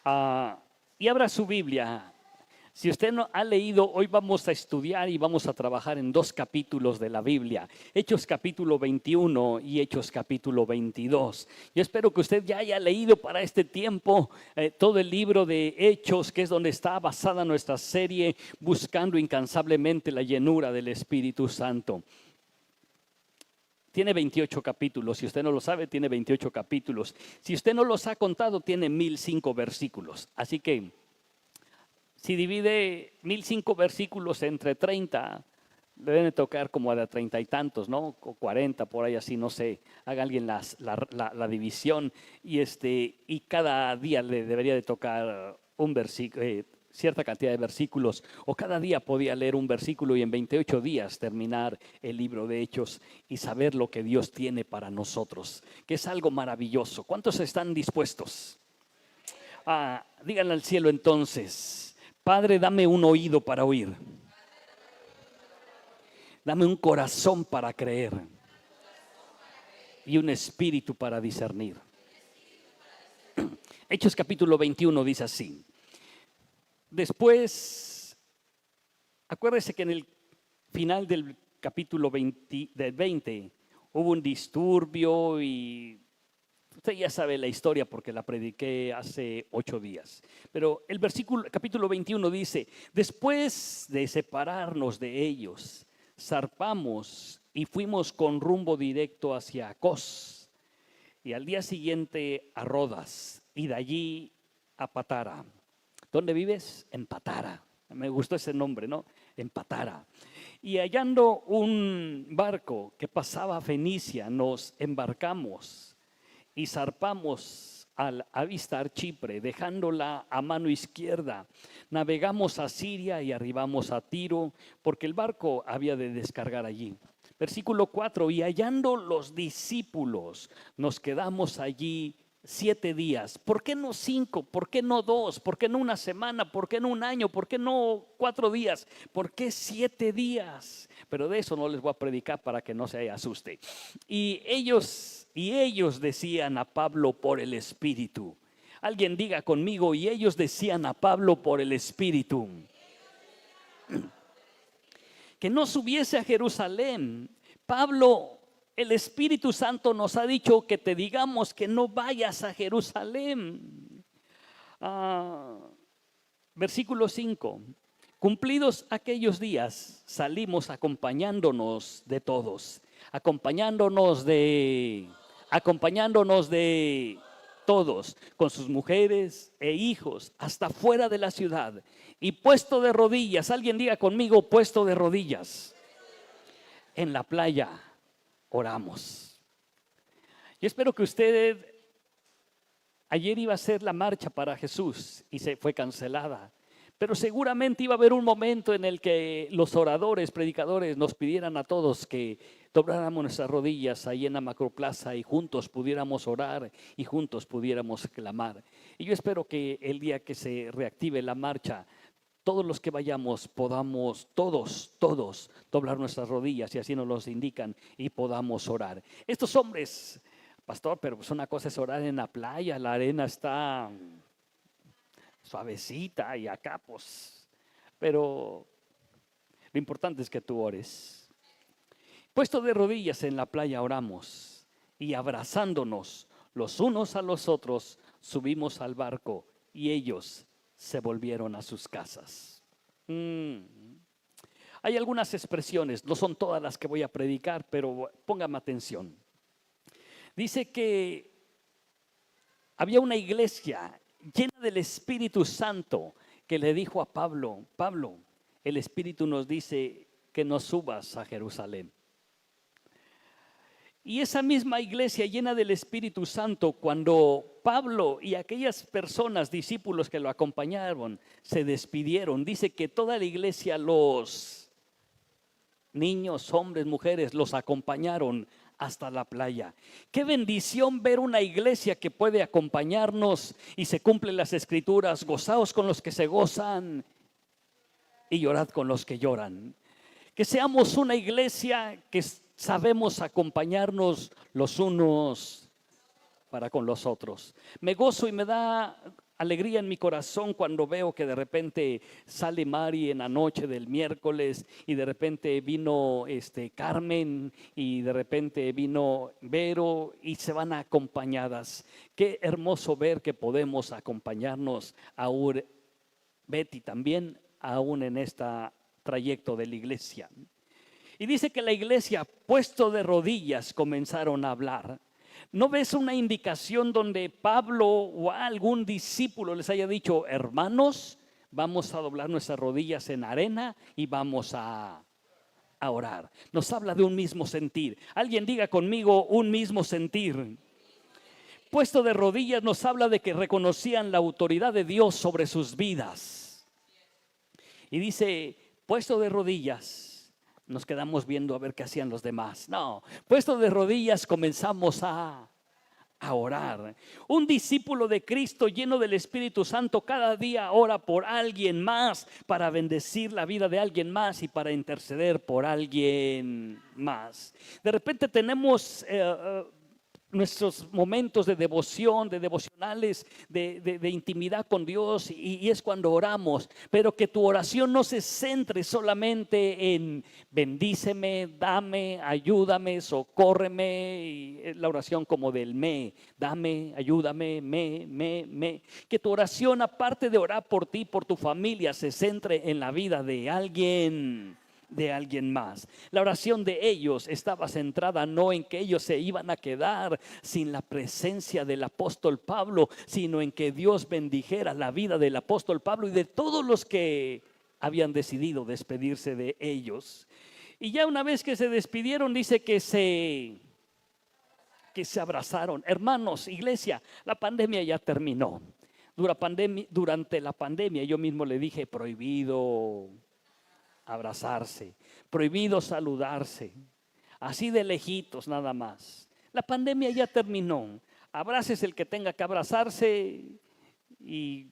Y abra su Biblia. Si usted no ha leído, hoy vamos a estudiar y vamos a trabajar en dos capítulos de la Biblia. Hechos capítulo 21 y Hechos capítulo 22. Yo espero que usted ya haya leído para este tiempo todo el libro de Hechos, que es donde está basada nuestra serie Buscando incansablemente la llenura del Espíritu Santo. Tiene 28 capítulos, si usted no lo sabe, tiene 28 capítulos. Si usted no los ha contado, tiene 1005 versículos. Así que si divide 1005 versículos entre 30, le deben tocar como a de 30 y tantos, ¿no? O 40, por ahí así, no sé. Haga alguien la división y cada día le debería de tocar un versículo, cierta cantidad de versículos, o cada día podía leer un versículo y en 28 días terminar el libro de Hechos y saber lo que Dios tiene para nosotros, que es algo maravilloso. ¿Cuántos están dispuestos? Díganle al cielo entonces: Padre, dame un oído para oír, dame un corazón para creer y un espíritu para discernir. Hechos capítulo 21 dice así. Después, acuérdese que en el final del capítulo 20 hubo un disturbio y usted ya sabe la historia porque la prediqué hace 8 días. Pero el capítulo 21 dice: después de separarnos de ellos, zarpamos y fuimos con rumbo directo hacia Cos, y al día siguiente a Rodas, y de allí a Patara. ¿Dónde vives? En Patara. Me gustó ese nombre, ¿no? En Patara. Y hallando un barco que pasaba a Fenicia, nos embarcamos y zarpamos al avistar Chipre, dejándola a mano izquierda. Navegamos a Siria y arribamos a Tiro, porque el barco había de descargar allí. Versículo 4: y hallando los discípulos, nos quedamos allí 7 días. ¿Por qué no 5? ¿Por qué no 2? ¿Por qué no una semana? ¿Por qué no un año? ¿Por qué no 4 días? ¿Por qué 7 días? Pero de eso no les voy a predicar para que no se asuste. Y ellos decían a Pablo por el Espíritu. Alguien diga conmigo: y ellos decían a Pablo por el Espíritu que no subiese a Jerusalén. Pablo, el Espíritu Santo nos ha dicho que te digamos que no vayas a Jerusalén. Versículo 5: cumplidos aquellos días, salimos acompañándonos de todos, acompañándonos de todos, con sus mujeres e hijos, hasta fuera de la ciudad, y puesto de rodillas. Alguien diga conmigo: puesto de rodillas en la playa oramos. Yo espero que usted, ayer iba a ser la marcha para Jesús y se fue cancelada, pero seguramente iba a haber un momento en el que los oradores, predicadores nos pidieran a todos que dobláramos nuestras rodillas ahí en la Macroplaza y juntos pudiéramos orar y juntos pudiéramos clamar. Y yo espero que el día que se reactive la marcha, todos los que vayamos podamos todos doblar nuestras rodillas, y así nos los indican, y podamos orar. Estos hombres, pastor, pero pues una cosa es orar en la playa, la arena está suavecita y acá pues, pero lo importante es que tú ores. Puesto de rodillas en la playa oramos, y abrazándonos los unos a los otros subimos al barco, y ellos se volvieron a sus casas. Hay algunas expresiones, no son todas las que voy a predicar, pero póngame atención. Dice que había una iglesia llena del Espíritu Santo que le dijo a Pablo: Pablo, el Espíritu nos dice que no subas a Jerusalén. Y esa misma iglesia llena del Espíritu Santo, cuando Pablo y aquellas personas, discípulos que lo acompañaron, se despidieron, dice que toda la iglesia, los niños, hombres, mujeres, los acompañaron hasta la playa. Qué bendición ver una iglesia que puede acompañarnos y se cumplen las escrituras: gozaos con los que se gozan y llorad con los que lloran. Que seamos una iglesia que sabemos acompañarnos los unos para con los otros. Me gozo y me da alegría en mi corazón cuando veo que de repente sale Mari en la noche del miércoles y de repente vino Carmen y de repente vino Vero y se van acompañadas. Qué hermoso ver que podemos acompañarnos aún, Betty también, aún en este trayecto de la iglesia. Y dice que la iglesia, puesto de rodillas, comenzaron a hablar. ¿No ves una indicación donde Pablo o algún discípulo les haya dicho, hermanos, vamos a doblar nuestras rodillas en arena y vamos a orar? Nos habla de un mismo sentir. Alguien diga conmigo, un mismo sentir. Puesto de rodillas nos habla de que reconocían la autoridad de Dios sobre sus vidas. Y dice, puesto de rodillas, nos quedamos viendo a ver qué hacían los demás. No, puesto de rodillas comenzamos a orar. Un discípulo de Cristo lleno del Espíritu Santo cada día ora por alguien más, para bendecir la vida de alguien más y para interceder por alguien más. De repente tenemos nuestros momentos de devoción, de devocionales, de intimidad con Dios y es cuando oramos, pero que tu oración no se centre solamente en bendíceme, dame, ayúdame, socórreme, y la oración como del dame, ayúdame, que tu oración, aparte de orar por ti, por tu familia, se centre en la vida de alguien más. La oración de ellos estaba centrada no en que ellos se iban a quedar sin la presencia del apóstol Pablo, sino en que Dios bendijera la vida del apóstol Pablo y de todos los que habían decidido despedirse de ellos. Y ya una vez que se despidieron, dice que se abrazaron. Hermanos, iglesia, la pandemia ya terminó. Durante la pandemia yo mismo le dije, prohibido abrazarse, prohibido saludarse, así de lejitos nada más. La pandemia ya terminó. Abraces el que tenga que abrazarse y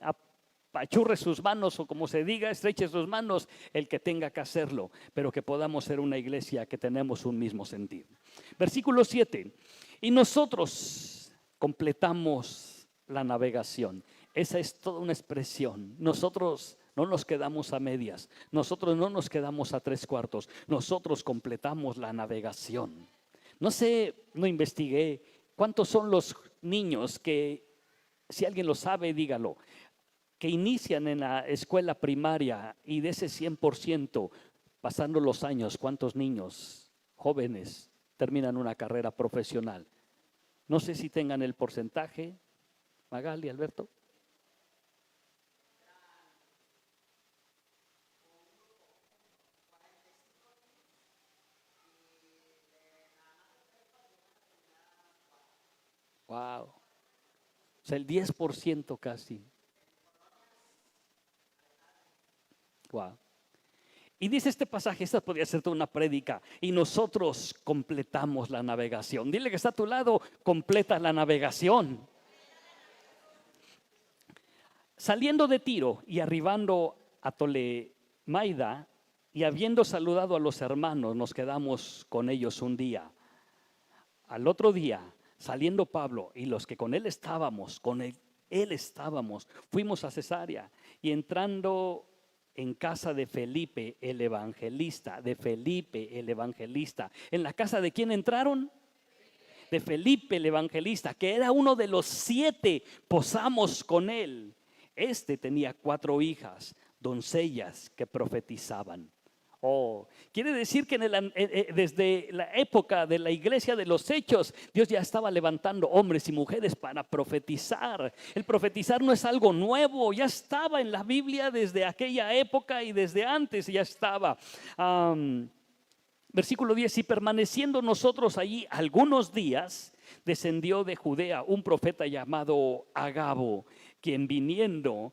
apachurre sus manos, o como se diga, estreche sus manos el que tenga que hacerlo, pero que podamos ser una iglesia que tenemos un mismo sentir. Versículo 7. Y nosotros completamos la navegación. Esa es toda una expresión. Nosotros no nos quedamos a medias, nosotros no nos quedamos a tres cuartos, nosotros completamos la navegación. No sé, no investigué cuántos son los niños que, si alguien lo sabe, dígalo, que inician en la escuela primaria y de ese 100%, pasando los años, ¿cuántos niños jóvenes terminan una carrera profesional? No sé si tengan el porcentaje, Magali, Alberto. Wow. O sea, el 10% casi. Wow. Y dice este pasaje, esta podría ser toda una prédica, y nosotros completamos la navegación. Dile que está a tu lado, completa la navegación. Saliendo de Tiro y arribando a Tolemaida, y habiendo saludado a los hermanos, nos quedamos con ellos un día. Al otro día, saliendo Pablo y los que con él estábamos, fuimos a Cesarea, y entrando en casa de Felipe el evangelista, ¿en la casa de quién entraron? De Felipe el evangelista, que era uno de los 7, posamos con él. Tenía 4 hijas, doncellas que profetizaban. Quiere decir que desde la época de la iglesia de los Hechos, Dios ya estaba levantando hombres y mujeres para profetizar. El profetizar no es algo nuevo, ya estaba en la Biblia desde aquella época y desde antes ya estaba. Versículo 10, y permaneciendo nosotros allí algunos días, descendió de Judea un profeta llamado Agabo, quien viniendo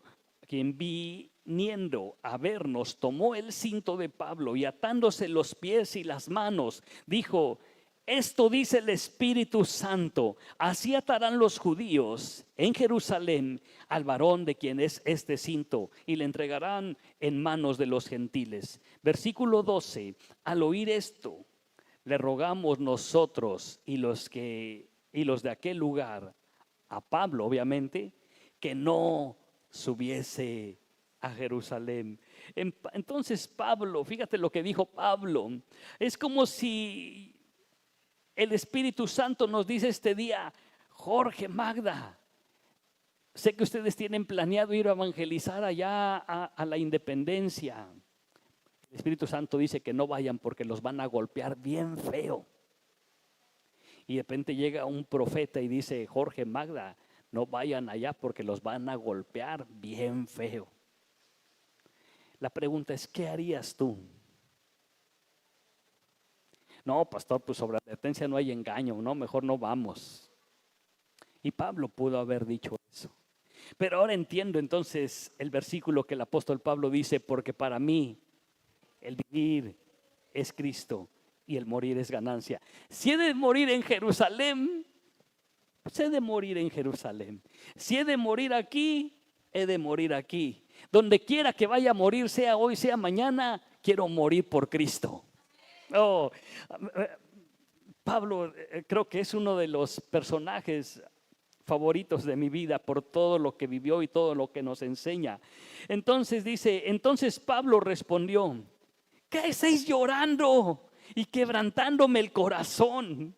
a vernos, tomó el cinto de Pablo y atándose los pies y las manos, dijo: esto dice el Espíritu Santo, así atarán los judíos en Jerusalén al varón de quien es este cinto, y le entregarán en manos de los gentiles. Versículo 12, al oír esto, le rogamos nosotros y los de aquel lugar, a Pablo obviamente, que no subiese a Jerusalén. Entonces Pablo, fíjate lo que dijo Pablo, es como si el Espíritu Santo nos dice este día: Jorge, Magda, sé que ustedes tienen planeado ir a evangelizar allá a la Independencia. El Espíritu Santo dice que no vayan porque los van a golpear bien feo. Y de repente llega un profeta y dice: Jorge, Magda, no vayan allá porque los van a golpear bien feo. La pregunta es: ¿qué harías tú? No, pastor, pues sobre advertencia no hay engaño, no, mejor no vamos. Y Pablo pudo haber dicho eso. Pero ahora entiendo entonces el versículo que el apóstol Pablo dice: porque para mí el vivir es Cristo y el morir es ganancia. Si he de morir en Jerusalén, pues he de morir en Jerusalén. Si he de morir aquí, he de morir aquí. Donde quiera que vaya a morir, sea hoy, sea mañana, quiero morir por Cristo. Oh, Pablo creo que es uno de los personajes favoritos de mi vida por todo lo que vivió y todo lo que nos enseña. Entonces dice: entonces Pablo respondió: ¿qué estáis llorando y quebrantándome el corazón?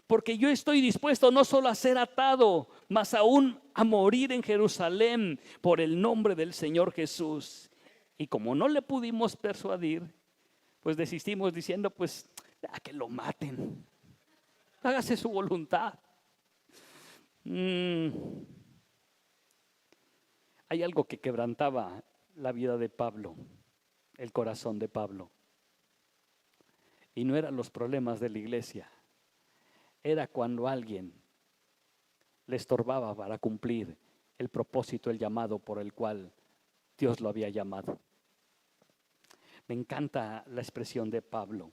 Porque yo estoy dispuesto no solo a ser atado, mas aún a morir en Jerusalén por el nombre del Señor Jesús. Y como no le pudimos persuadir, pues desistimos diciendo: pues a que lo maten, hágase su voluntad. Hay algo que quebrantaba la vida de Pablo, el corazón de Pablo. Y no eran los problemas de la iglesia, era cuando alguien le estorbaba para cumplir el propósito, el llamado por el cual Dios lo había llamado. Me encanta la expresión de Pablo.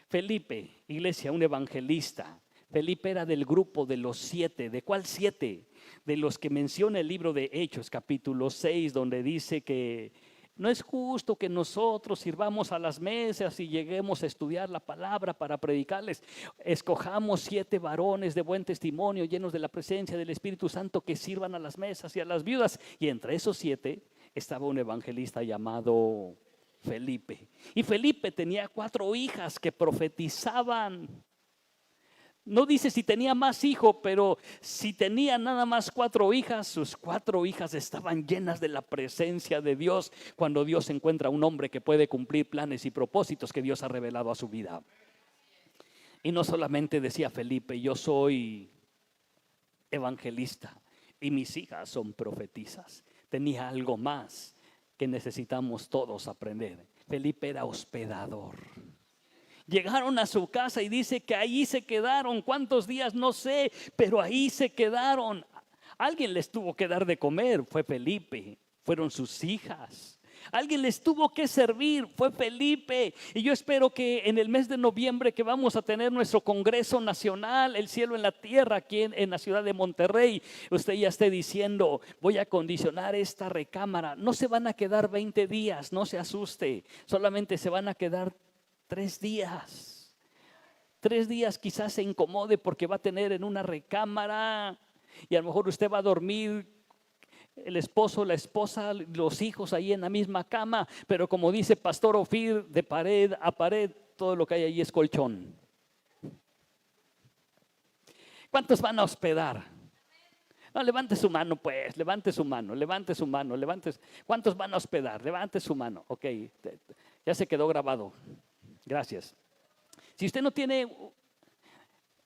Felipe, iglesia, un evangelista. Felipe era del grupo de los 7. ¿De cuál 7? De los que menciona el libro de Hechos, capítulo 6, donde dice que no es justo que nosotros sirvamos a las mesas y lleguemos a estudiar la palabra para predicarles. Escojamos 7 varones de buen testimonio, llenos de la presencia del Espíritu Santo, que sirvan a las mesas y a las viudas. Y entre esos 7 estaba un evangelista llamado Felipe. Y Felipe tenía 4 hijas que profetizaban. No dice si tenía más hijos, pero si tenía nada más 4 hijas, sus 4 hijas estaban llenas de la presencia de Dios cuando Dios encuentra a un hombre que puede cumplir planes y propósitos que Dios ha revelado a su vida. Y no solamente decía Felipe: yo soy evangelista y mis hijas son profetisas. Tenía algo más que necesitamos todos aprender. Felipe era hospedador. Llegaron a su casa y dice que ahí se quedaron. ¿Cuántos días? No sé, pero ahí se quedaron. Alguien les tuvo que dar de comer, fue Felipe. Fueron sus hijas. Alguien les tuvo que servir, fue Felipe. Y yo espero que en el mes de noviembre, que vamos a tener nuestro Congreso Nacional, El Cielo en la Tierra, aquí en la ciudad de Monterrey, usted ya esté diciendo: voy a acondicionar esta recámara. No se van a quedar 20 días, no se asuste. Solamente se van a quedar 3 días. 3 días quizás se incomode porque va a tener en una recámara y a lo mejor usted va a dormir, el esposo, la esposa, los hijos ahí en la misma cama, pero como dice Pastor Ofir, de pared a pared, todo lo que hay ahí es colchón. ¿Cuántos van a hospedar? No, levante su mano pues, levante su mano, levante su mano, levante. ¿Cuántos van a hospedar? Levante su mano. Ok, ya se quedó grabado. Gracias. Si usted no tiene,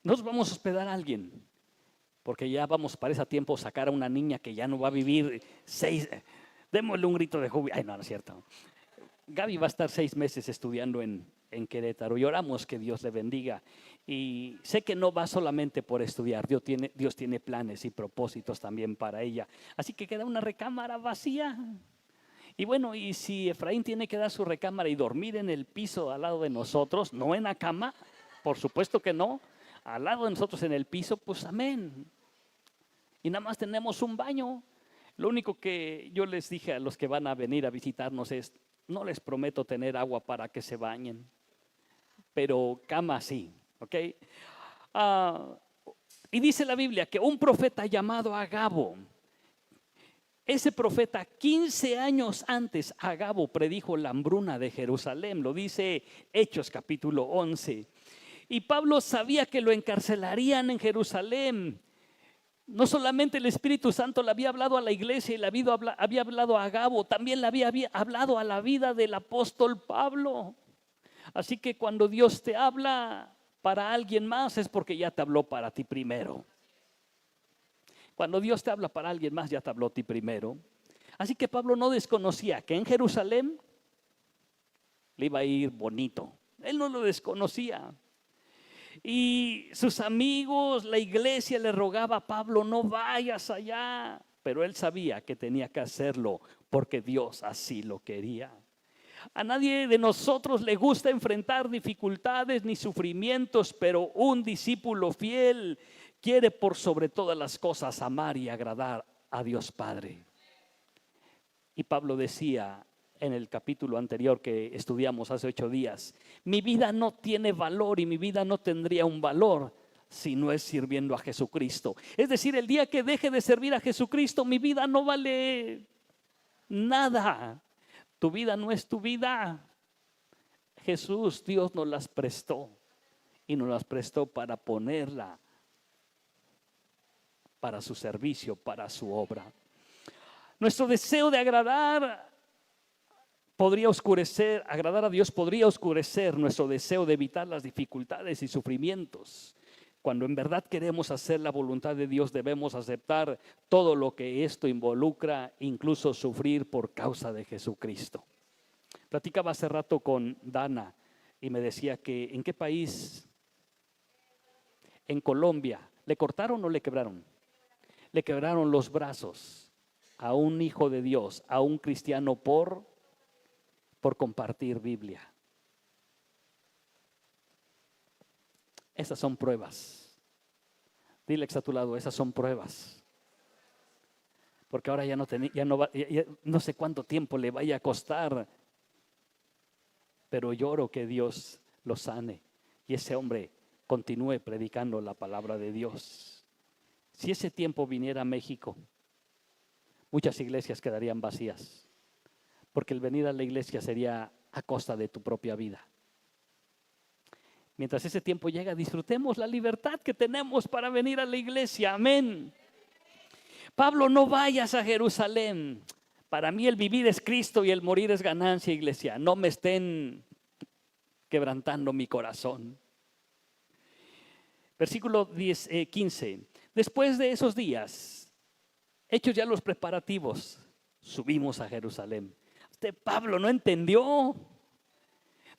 nos vamos a hospedar a alguien, porque ya vamos para ese tiempo sacar a una niña que ya no va a vivir 6. Démosle un grito de júbilo. Ay, no, no es cierto. Gaby va a estar 6 meses estudiando en Querétaro y oramos que Dios le bendiga. Y sé que no va solamente por estudiar, Dios tiene planes y propósitos también para ella. Así que queda una recámara vacía. Y bueno, y si Efraín tiene que dar su recámara y dormir en el piso al lado de nosotros, no en la cama, por supuesto que no, al lado de nosotros en el piso, pues amén. Y nada más tenemos un baño. Lo único que yo les dije a los que van a venir a visitarnos es: no les prometo tener agua para que se bañen, pero cama sí, ¿ok? Y dice la Biblia que un profeta llamado Agabo Ese profeta 15 años antes, Agabo predijo la hambruna de Jerusalén, lo dice Hechos capítulo 11. Y Pablo sabía que lo encarcelarían en Jerusalén. No solamente el Espíritu Santo le había hablado a la iglesia y le había hablado a Agabo, también le había hablado a la vida del apóstol Pablo. Así que cuando Dios te habla para alguien más es porque ya te habló para ti primero. Cuando Dios te habla para alguien más, ya te habló a ti primero. Así que Pablo no desconocía que en Jerusalén le iba a ir bonito. Él no lo desconocía. Y sus amigos, la iglesia le rogaba a Pablo, no vayas allá. Pero él sabía que tenía que hacerlo porque Dios así lo quería. A nadie de nosotros le gusta enfrentar dificultades ni sufrimientos, pero un discípulo fiel quiere por sobre todas las cosas amar y agradar a Dios Padre. Y Pablo decía en el capítulo anterior que estudiamos hace 8 días, mi vida no tiene valor y mi vida no tendría un valor si no es sirviendo a Jesucristo. Es decir, el día que deje de servir a Jesucristo, mi vida no vale nada. Tu vida no es tu vida. Jesús, Dios nos las prestó y nos las prestó para ponerla para su servicio, para su obra. Nuestro deseo de agradar a Dios podría oscurecer nuestro deseo de evitar las dificultades y sufrimientos. Cuando en verdad queremos hacer la voluntad de Dios, debemos aceptar todo lo que esto involucra, incluso sufrir por causa de Jesucristo. Platicaba hace rato con Dana y me decía que ¿en qué país? En Colombia. ¿Le cortaron o le quebraron? Le quebraron los brazos a un hijo de Dios, a un cristiano por compartir Biblia. Esas son pruebas. Dile a tu lado, esas son pruebas. Porque ahora ya no sé cuánto tiempo le vaya a costar, pero lloro que Dios lo sane y ese hombre continúe predicando la palabra de Dios. Si ese tiempo viniera a México, muchas iglesias quedarían vacías, porque el venir a la iglesia sería a costa de tu propia vida. Mientras ese tiempo llega, disfrutemos la libertad que tenemos para venir a la iglesia. Amén. Pablo, no vayas a Jerusalén. Para mí el vivir es Cristo y el morir es ganancia, iglesia. No me estén quebrantando mi corazón. Versículo 15. Después de esos días, hechos ya los preparativos, subimos a Jerusalén. Pablo no entendió.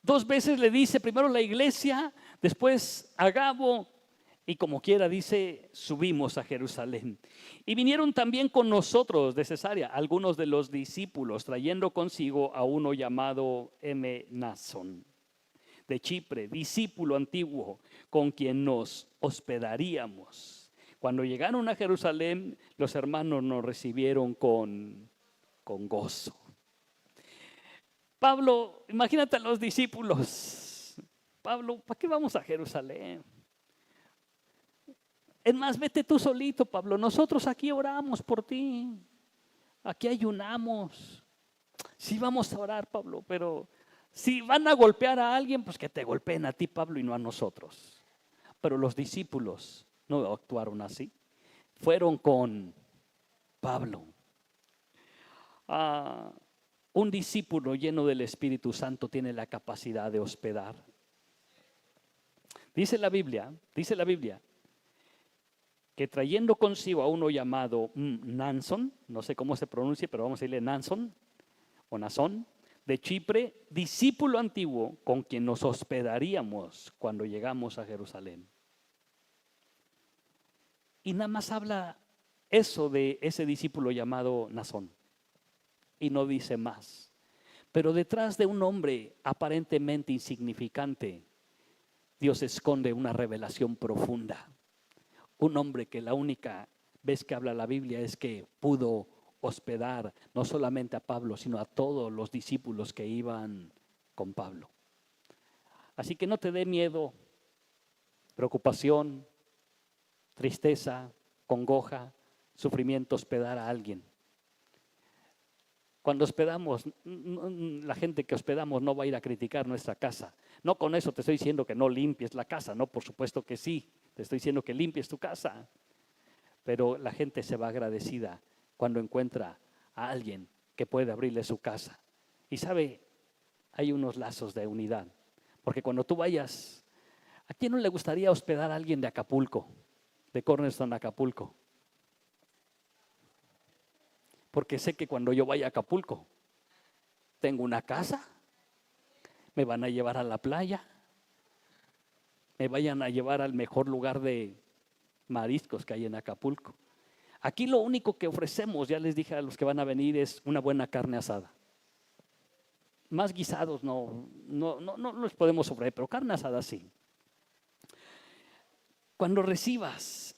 2 veces le dice, primero la iglesia, después Agabo, y como quiera dice, subimos a Jerusalén. Y vinieron también con nosotros de Cesarea algunos de los discípulos, trayendo consigo a uno llamado Mnasón de Chipre, discípulo antiguo, con quien nos hospedaríamos. Cuando llegaron a Jerusalén, los hermanos nos recibieron con gozo. Pablo, imagínate a los discípulos. Pablo, ¿para qué vamos a Jerusalén? Es más, vete tú solito, Pablo. Nosotros aquí oramos por ti. Aquí ayunamos. Sí vamos a orar, Pablo, pero si van a golpear a alguien, pues que te golpeen a ti, Pablo, y no a nosotros. Pero los discípulos no actuaron así. Fueron con Pablo. Un discípulo lleno del Espíritu Santo tiene la capacidad de hospedar. Dice la Biblia que trayendo consigo a uno llamado Mnasón, no sé cómo se pronuncia, pero vamos a decirle Mnasón o Nasón, de Chipre, discípulo antiguo con quien nos hospedaríamos cuando llegamos a Jerusalén. Y nada más habla eso de ese discípulo llamado Nasón. Y no dice más. Pero detrás de un hombre aparentemente insignificante, Dios esconde una revelación profunda. Un hombre que la única vez que habla la Biblia es que pudo hospedar no solamente a Pablo, sino a todos los discípulos que iban con Pablo. Así que no te dé miedo, preocupación, tristeza, congoja, sufrimiento hospedar a alguien. Cuando hospedamos, la gente que hospedamos no va a ir a criticar nuestra casa. No con eso te estoy diciendo que no limpies la casa, no, por supuesto que sí. Te estoy diciendo que limpies tu casa. Pero la gente se va agradecida cuando encuentra a alguien que puede abrirle su casa. Y sabe, hay unos lazos de unidad. Porque cuando tú vayas, ¿a quién no le gustaría hospedar a alguien de Acapulco, de Cornerstone, Acapulco? Porque sé que cuando yo vaya a Acapulco, tengo una casa, me van a llevar a la playa, me vayan a llevar al mejor lugar de mariscos que hay en Acapulco. Aquí lo único que ofrecemos, ya les dije a los que van a venir, es una buena carne asada. Más guisados no los podemos ofrecer, pero carne asada sí. Cuando recibas,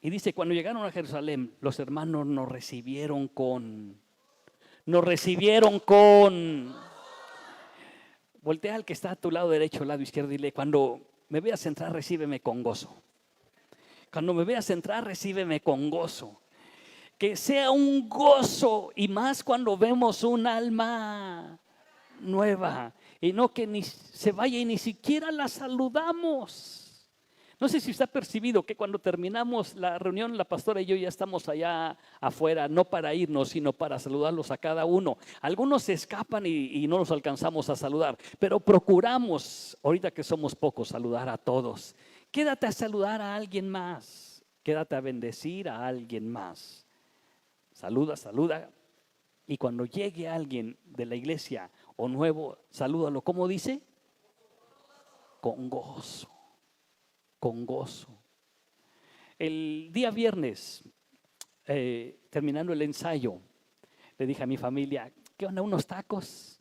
y dice, cuando llegaron a Jerusalén, los hermanos nos recibieron con, voltea al que está a tu lado derecho, al lado izquierdo, y dile, cuando me veas entrar, recíbeme con gozo. Cuando me veas entrar, recíbeme con gozo. Que sea un gozo, y más cuando vemos un alma nueva, y no que ni se vaya y ni siquiera la saludamos. No sé si usted ha percibido que cuando terminamos la reunión, la pastora y yo ya estamos allá afuera, no para irnos, sino para saludarlos a cada uno. Algunos se escapan y no los alcanzamos a saludar, pero procuramos, ahorita que somos pocos, saludar a todos. Quédate a saludar a alguien más, quédate a bendecir a alguien más. Saluda. Y cuando llegue alguien de la iglesia o nuevo, salúdalo. ¿Cómo dice? Con gozo. Con gozo. El día viernes, terminando el ensayo, le dije a mi familia, ¿qué onda? ¿Unos tacos?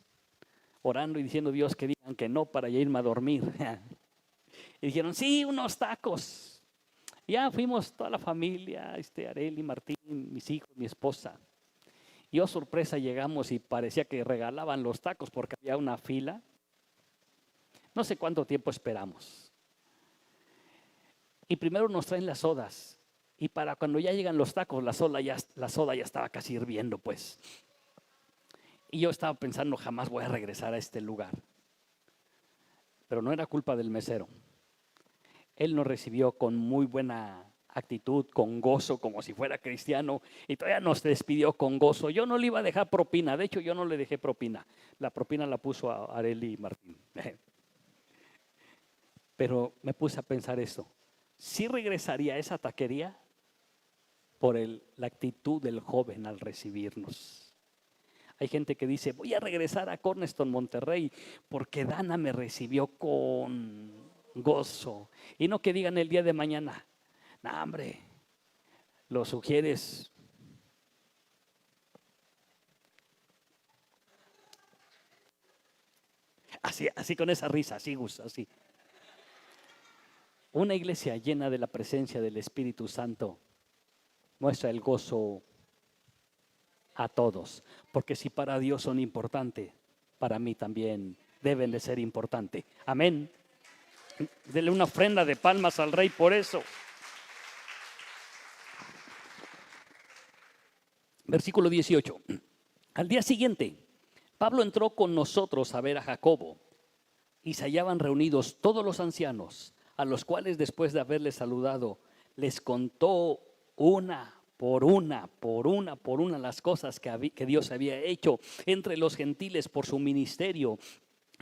Orando y diciendo Dios que digan que no para ya irme a dormir. Y dijeron, sí, unos tacos. Ya fuimos toda la familia, Areli, Martín, mis hijos, mi esposa. Y oh sorpresa, llegamos y parecía que regalaban los tacos porque había una fila. No sé cuánto tiempo esperamos. Y primero nos traen las sodas. Y para cuando ya llegan los tacos, la soda ya estaba casi hirviendo, pues. Y yo estaba pensando, jamás voy a regresar a este lugar. Pero no era culpa del mesero. Él nos recibió con muy buena actitud, con gozo, como si fuera cristiano, y todavía nos despidió con gozo. Yo no le iba a dejar propina, de hecho yo no le dejé propina. La propina la puso a Areli y Martín. Pero me puse a pensar esto. ¿Sí regresaría a esa taquería? Por la actitud del joven al recibirnos. Hay gente que dice, voy a regresar a Cornerstone, Monterrey, porque Dana me recibió con gozo. Y no que digan el día de mañana, no, hombre, lo sugieres. Así con esa risa, así gusta, así. Una iglesia llena de la presencia del Espíritu Santo muestra el gozo a todos, porque si para Dios son importantes, para mí también deben de ser importantes. Amén. Dele una ofrenda de palmas al Rey por eso. Versículo 18. Al día siguiente, Pablo entró con nosotros a ver a Jacobo, y se hallaban reunidos todos los ancianos, a los cuales después de haberles saludado, les contó una por una las cosas que Dios había hecho entre los gentiles por su ministerio.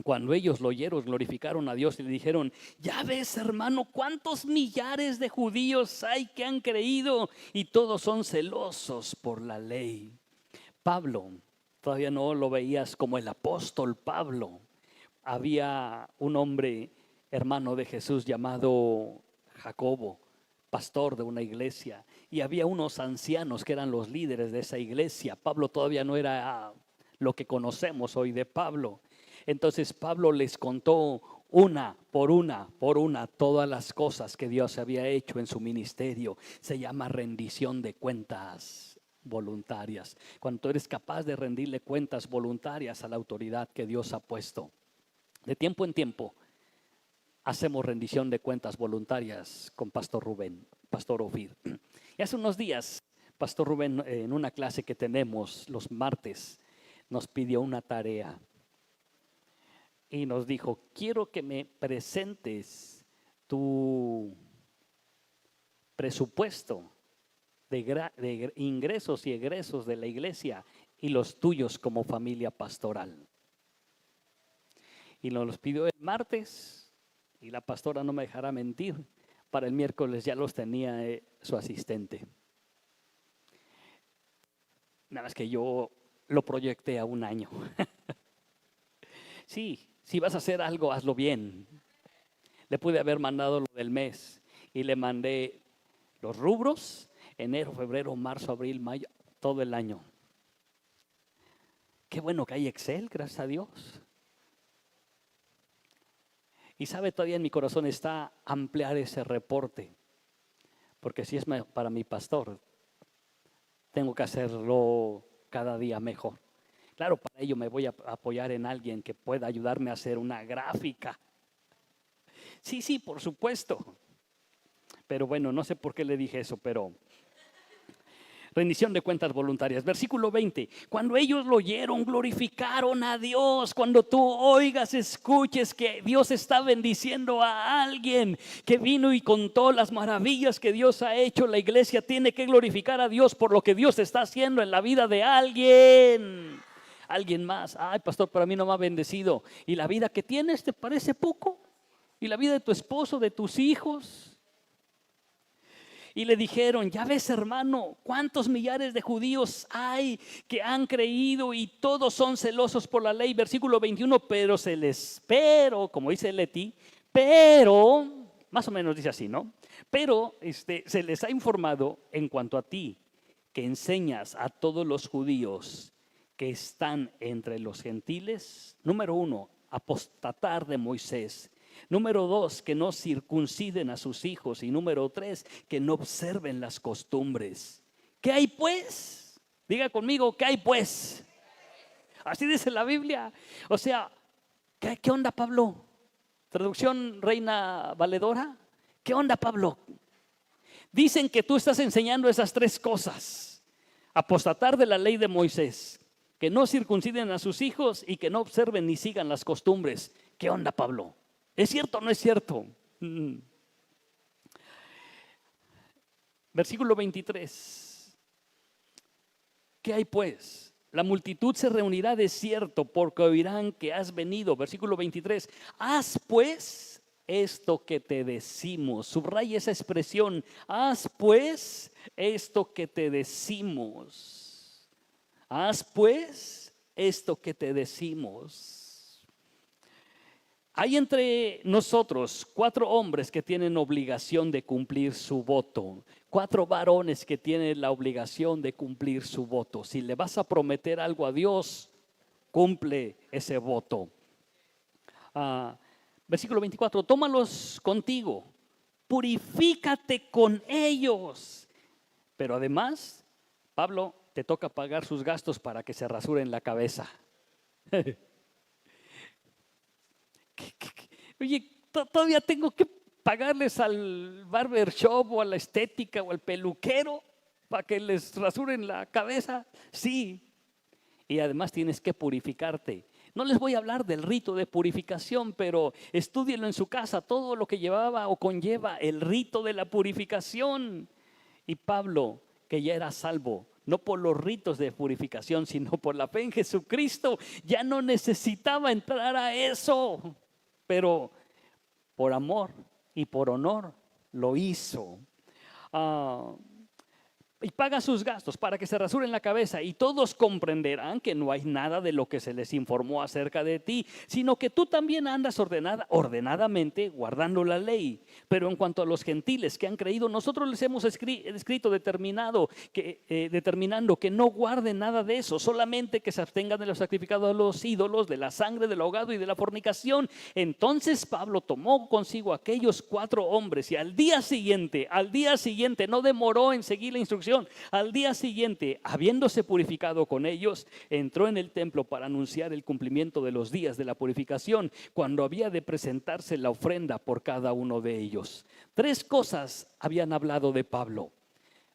Cuando ellos lo oyeron, glorificaron a Dios y le dijeron, ya ves, hermano, cuántos millares de judíos hay que han creído y todos son celosos por la ley. Pablo, todavía no lo veías como el apóstol Pablo. Había un hombre, hermano de Jesús, llamado Jacobo, pastor de una iglesia, y había unos ancianos que eran los líderes de esa iglesia. Pablo todavía no era lo que conocemos hoy de Pablo. Entonces Pablo les contó una por una todas las cosas que Dios había hecho en su ministerio. Se llama rendición de cuentas voluntarias. Cuando tú eres capaz de rendirle cuentas voluntarias a la autoridad que Dios ha puesto. De tiempo en tiempo hacemos rendición de cuentas voluntarias con Pastor Rubén, Pastor Ofir. Y hace unos días, Pastor Rubén, en una clase que tenemos los martes, nos pidió una tarea y nos dijo: quiero que me presentes tu presupuesto de ingresos y egresos de la iglesia y los tuyos como familia pastoral. Y nos los pidió el martes, y la pastora no me dejará mentir, para el miércoles ya los tenía su asistente. Nada más que yo lo proyecté a un año. Sí, si vas a hacer algo, hazlo bien. Le pude haber mandado lo del mes y le mandé los rubros: enero, febrero, marzo, abril, mayo, todo el año. Qué bueno que hay Excel, gracias a Dios. Y sabe, todavía en mi corazón está ampliar ese reporte, porque si es para mi pastor, tengo que hacerlo cada día mejor. Claro, para ello me voy a apoyar en alguien que pueda ayudarme a hacer una gráfica. Sí, por supuesto. Pero bueno, no sé por qué le dije eso, pero rendición de cuentas voluntarias. Versículo 20. Cuando ellos lo oyeron, glorificaron a Dios. Cuando tú oigas, escuches que Dios está bendiciendo a alguien que vino y contó las maravillas que Dios ha hecho, la iglesia tiene que glorificar a Dios por lo que Dios está haciendo en la vida de alguien. Alguien más: ay, pastor, pero a mí no me ha bendecido. ¿Y la vida que tienes te parece poco? ¿Y la vida de tu esposo, de tus hijos? Y le dijeron: ya ves, hermano, cuántos millares de judíos hay que han creído y todos son celosos por la ley. Versículo 21, pero, como dice Leti, pero, más o menos dice así, ¿no? Pero se les ha informado en cuanto a ti, que enseñas a todos los judíos que están entre los gentiles, número 1, apostatar de Moisés. Número 2, que no circunciden a sus hijos. Y número 3, que no observen las costumbres. ¿Qué hay pues? Diga conmigo: ¿qué hay pues? Así dice la Biblia. O sea, ¿qué onda, Pablo? Traducción Reina Valedora. ¿Qué onda, Pablo? Dicen que tú estás enseñando esas 3 cosas: apostatar de la ley de Moisés, que no circunciden a sus hijos y que no observen ni sigan las costumbres. ¿Qué onda, Pablo? ¿Es cierto o no es cierto? Versículo 23. ¿Qué hay pues? La multitud se reunirá de cierto, porque oirán que has venido. Versículo 23. Haz pues esto que te decimos. Subraya esa expresión: haz pues esto que te decimos. Haz pues esto que te decimos. Hay entre nosotros 4 hombres que tienen obligación de cumplir su voto. 4 varones que tienen la obligación de cumplir su voto. Si le vas a prometer algo a Dios, cumple ese voto. Versículo 24. Tómalos contigo, purifícate con ellos. Pero además, Pablo, te toca pagar sus gastos para que se rasuren la cabeza. Oye, todavía tengo que pagarles al barber shop o a la estética o al peluquero para que les rasuren la cabeza. Sí. Y además tienes que purificarte. No les voy a hablar del rito de purificación, pero estúdienlo en su casa, todo lo que llevaba o conlleva el rito de la purificación. Y Pablo, que ya era salvo, no por los ritos de purificación, sino por la fe en Jesucristo, ya no necesitaba entrar a eso. Pero por amor y por honor lo hizo. Y paga sus gastos para que se rasuren la cabeza, y todos comprenderán que no hay nada de lo que se les informó acerca de ti, sino que tú también andas ordenadamente guardando la ley. Pero en cuanto a los gentiles que han creído, nosotros les hemos escrito determinando que no guarden nada de eso, solamente que se abstengan de los sacrificados a los ídolos, de la sangre, del ahogado y de la fornicación. Entonces Pablo tomó consigo aquellos 4 hombres y al día siguiente, no demoró en seguir la instrucción. Al día siguiente, habiéndose purificado con ellos, entró en el templo para anunciar el cumplimiento de los días de la purificación, cuando había de presentarse la ofrenda por cada uno de ellos. 3 cosas habían hablado de Pablo.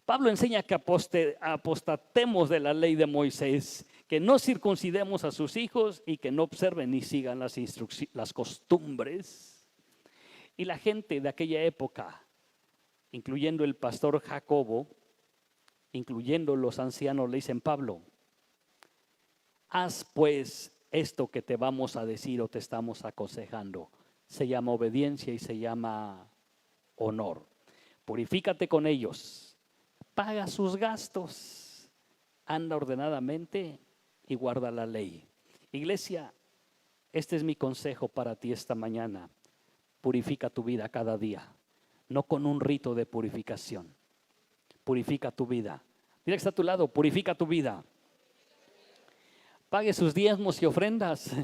Pablo enseña que apostatemos de la ley de Moisés, que no circuncidemos a sus hijos y que no observen ni sigan las costumbres. Y la gente de aquella época, incluyendo el pastor Jacobo, incluyendo los ancianos, le dicen: Pablo, haz pues esto que te vamos a decir o te estamos aconsejando. Se llama obediencia y se llama honor. Purifícate con ellos, paga sus gastos, anda ordenadamente y guarda la ley. Iglesia, este es mi consejo para ti esta mañana. Purifica tu vida cada día, no con un rito de purificación. Purifica tu vida. Mira que está a tu lado, purifica tu vida. Pague sus diezmos y ofrendas.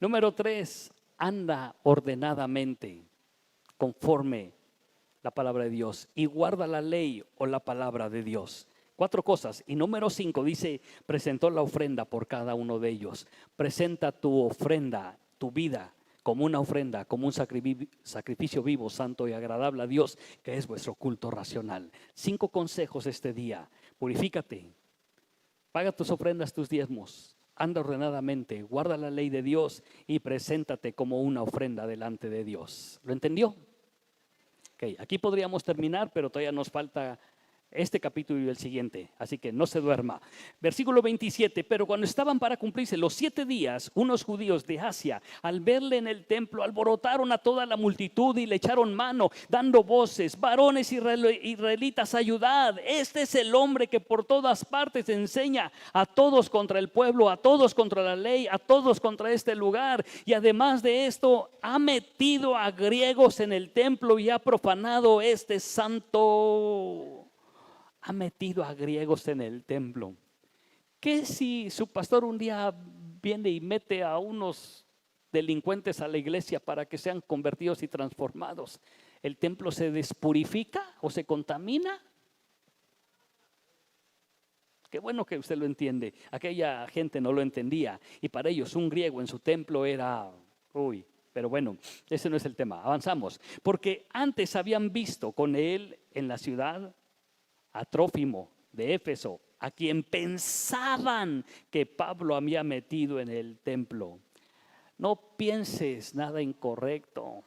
Número 3, anda ordenadamente conforme la palabra de Dios y guarda la ley o la palabra de Dios. 4 cosas. Y número 5 dice: presentó la ofrenda por cada uno de ellos. Presenta tu ofrenda, tu vida, como una ofrenda, como un sacrificio vivo, santo y agradable a Dios, que es vuestro culto racional. 5 consejos este día. Purifícate, paga tus ofrendas, tus diezmos, anda ordenadamente, guarda la ley de Dios y preséntate como una ofrenda delante de Dios. ¿Lo entendió? Okay, aquí podríamos terminar, pero todavía nos falta este capítulo y el siguiente, así que no se duerma. Versículo 27, pero cuando estaban para cumplirse los 7 días, unos judíos de Asia, al verle en el templo, alborotaron a toda la multitud y le echaron mano, dando voces: varones israelitas, ayudad, este es el hombre que por todas partes enseña a todos contra el pueblo, a todos contra la ley, a todos contra este lugar, y además de esto ha metido a griegos en el templo y ha profanado este santo. Ha metido a griegos en el templo. ¿Qué si su pastor un día viene y mete a unos delincuentes a la iglesia para que sean convertidos y transformados? ¿El templo se despurifica o se contamina? Qué bueno que usted lo entiende. Aquella gente no lo entendía y para ellos un griego en su templo era pero bueno, ese no es el tema. Avanzamos. Porque antes habían visto con él en la ciudad a Trófimo de Éfeso, a quien pensaban que Pablo había metido en el templo. No pienses nada incorrecto.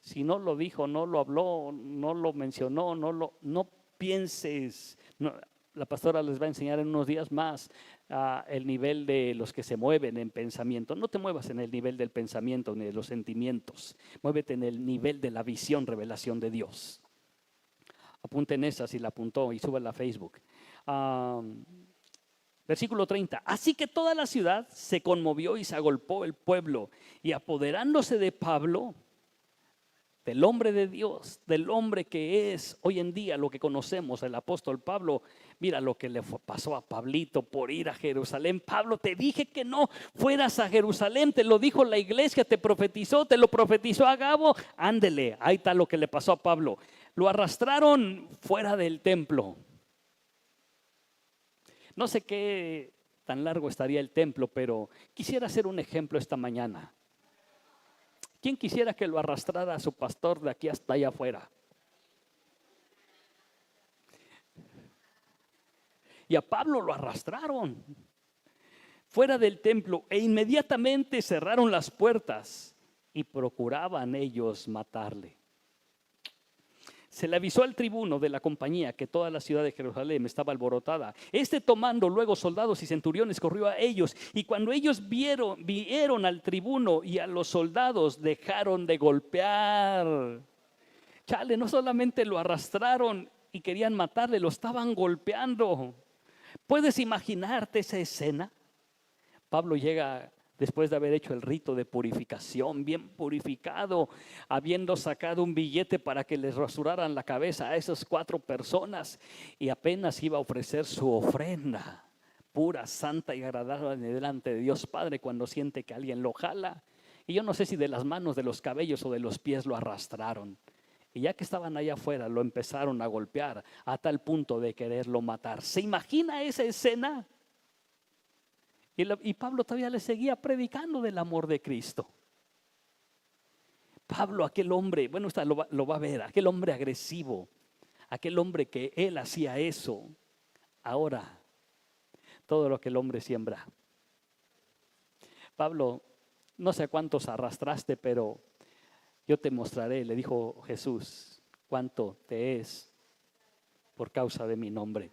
Si no lo dijo, no lo habló, no lo mencionó, no pienses. No, la pastora les va a enseñar en unos días más el nivel de los que se mueven en pensamiento. No te muevas en el nivel del pensamiento ni de los sentimientos. Muévete en el nivel de la visión, revelación de Dios. Apunten esa si la apuntó y súbela a Facebook. Versículo 30. Así que toda la ciudad se conmovió y se agolpó el pueblo, y apoderándose de Pablo, del hombre de Dios, del hombre que es hoy en día lo que conocemos, el apóstol Pablo. Mira lo que le pasó a Pablito por ir a Jerusalén. Pablo, te dije que no fueras a Jerusalén, te lo dijo la iglesia, te lo profetizó Agabo. Ándele, ahí está lo que le pasó a Pablo. Lo arrastraron fuera del templo. No sé qué tan largo estaría el templo, pero quisiera hacer un ejemplo esta mañana. ¿Quién quisiera que lo arrastrara a su pastor de aquí hasta allá afuera? Y a Pablo lo arrastraron fuera del templo e inmediatamente cerraron las puertas y procuraban ellos matarle. Se le avisó al tribuno de la compañía que toda la ciudad de Jerusalén estaba alborotada. Tomando luego soldados y centuriones, corrió a ellos, y cuando ellos vieron al tribuno y a los soldados, dejaron de golpear. Chale, no solamente lo arrastraron y querían matarle, lo estaban golpeando. ¿Puedes imaginarte esa escena? Pablo llega después de haber hecho el rito de purificación, bien purificado, habiendo sacado un billete para que les rasuraran la cabeza a esas 4 personas, y apenas iba a ofrecer su ofrenda pura, santa y agradable delante de Dios Padre, cuando siente que alguien lo jala. Y yo no sé si de las manos, de los cabellos o de los pies lo arrastraron. Y ya que estaban allá afuera, lo empezaron a golpear a tal punto de quererlo matar. ¿Se imagina esa escena? Y Pablo todavía le seguía predicando del amor de Cristo. Pablo, aquel hombre, bueno, usted lo va a ver, aquel hombre agresivo, aquel hombre que él hacía eso, ahora todo lo que el hombre siembra. Pablo, no sé cuántos arrastraste, pero yo te mostraré, le dijo Jesús, cuánto te es por causa de mi nombre.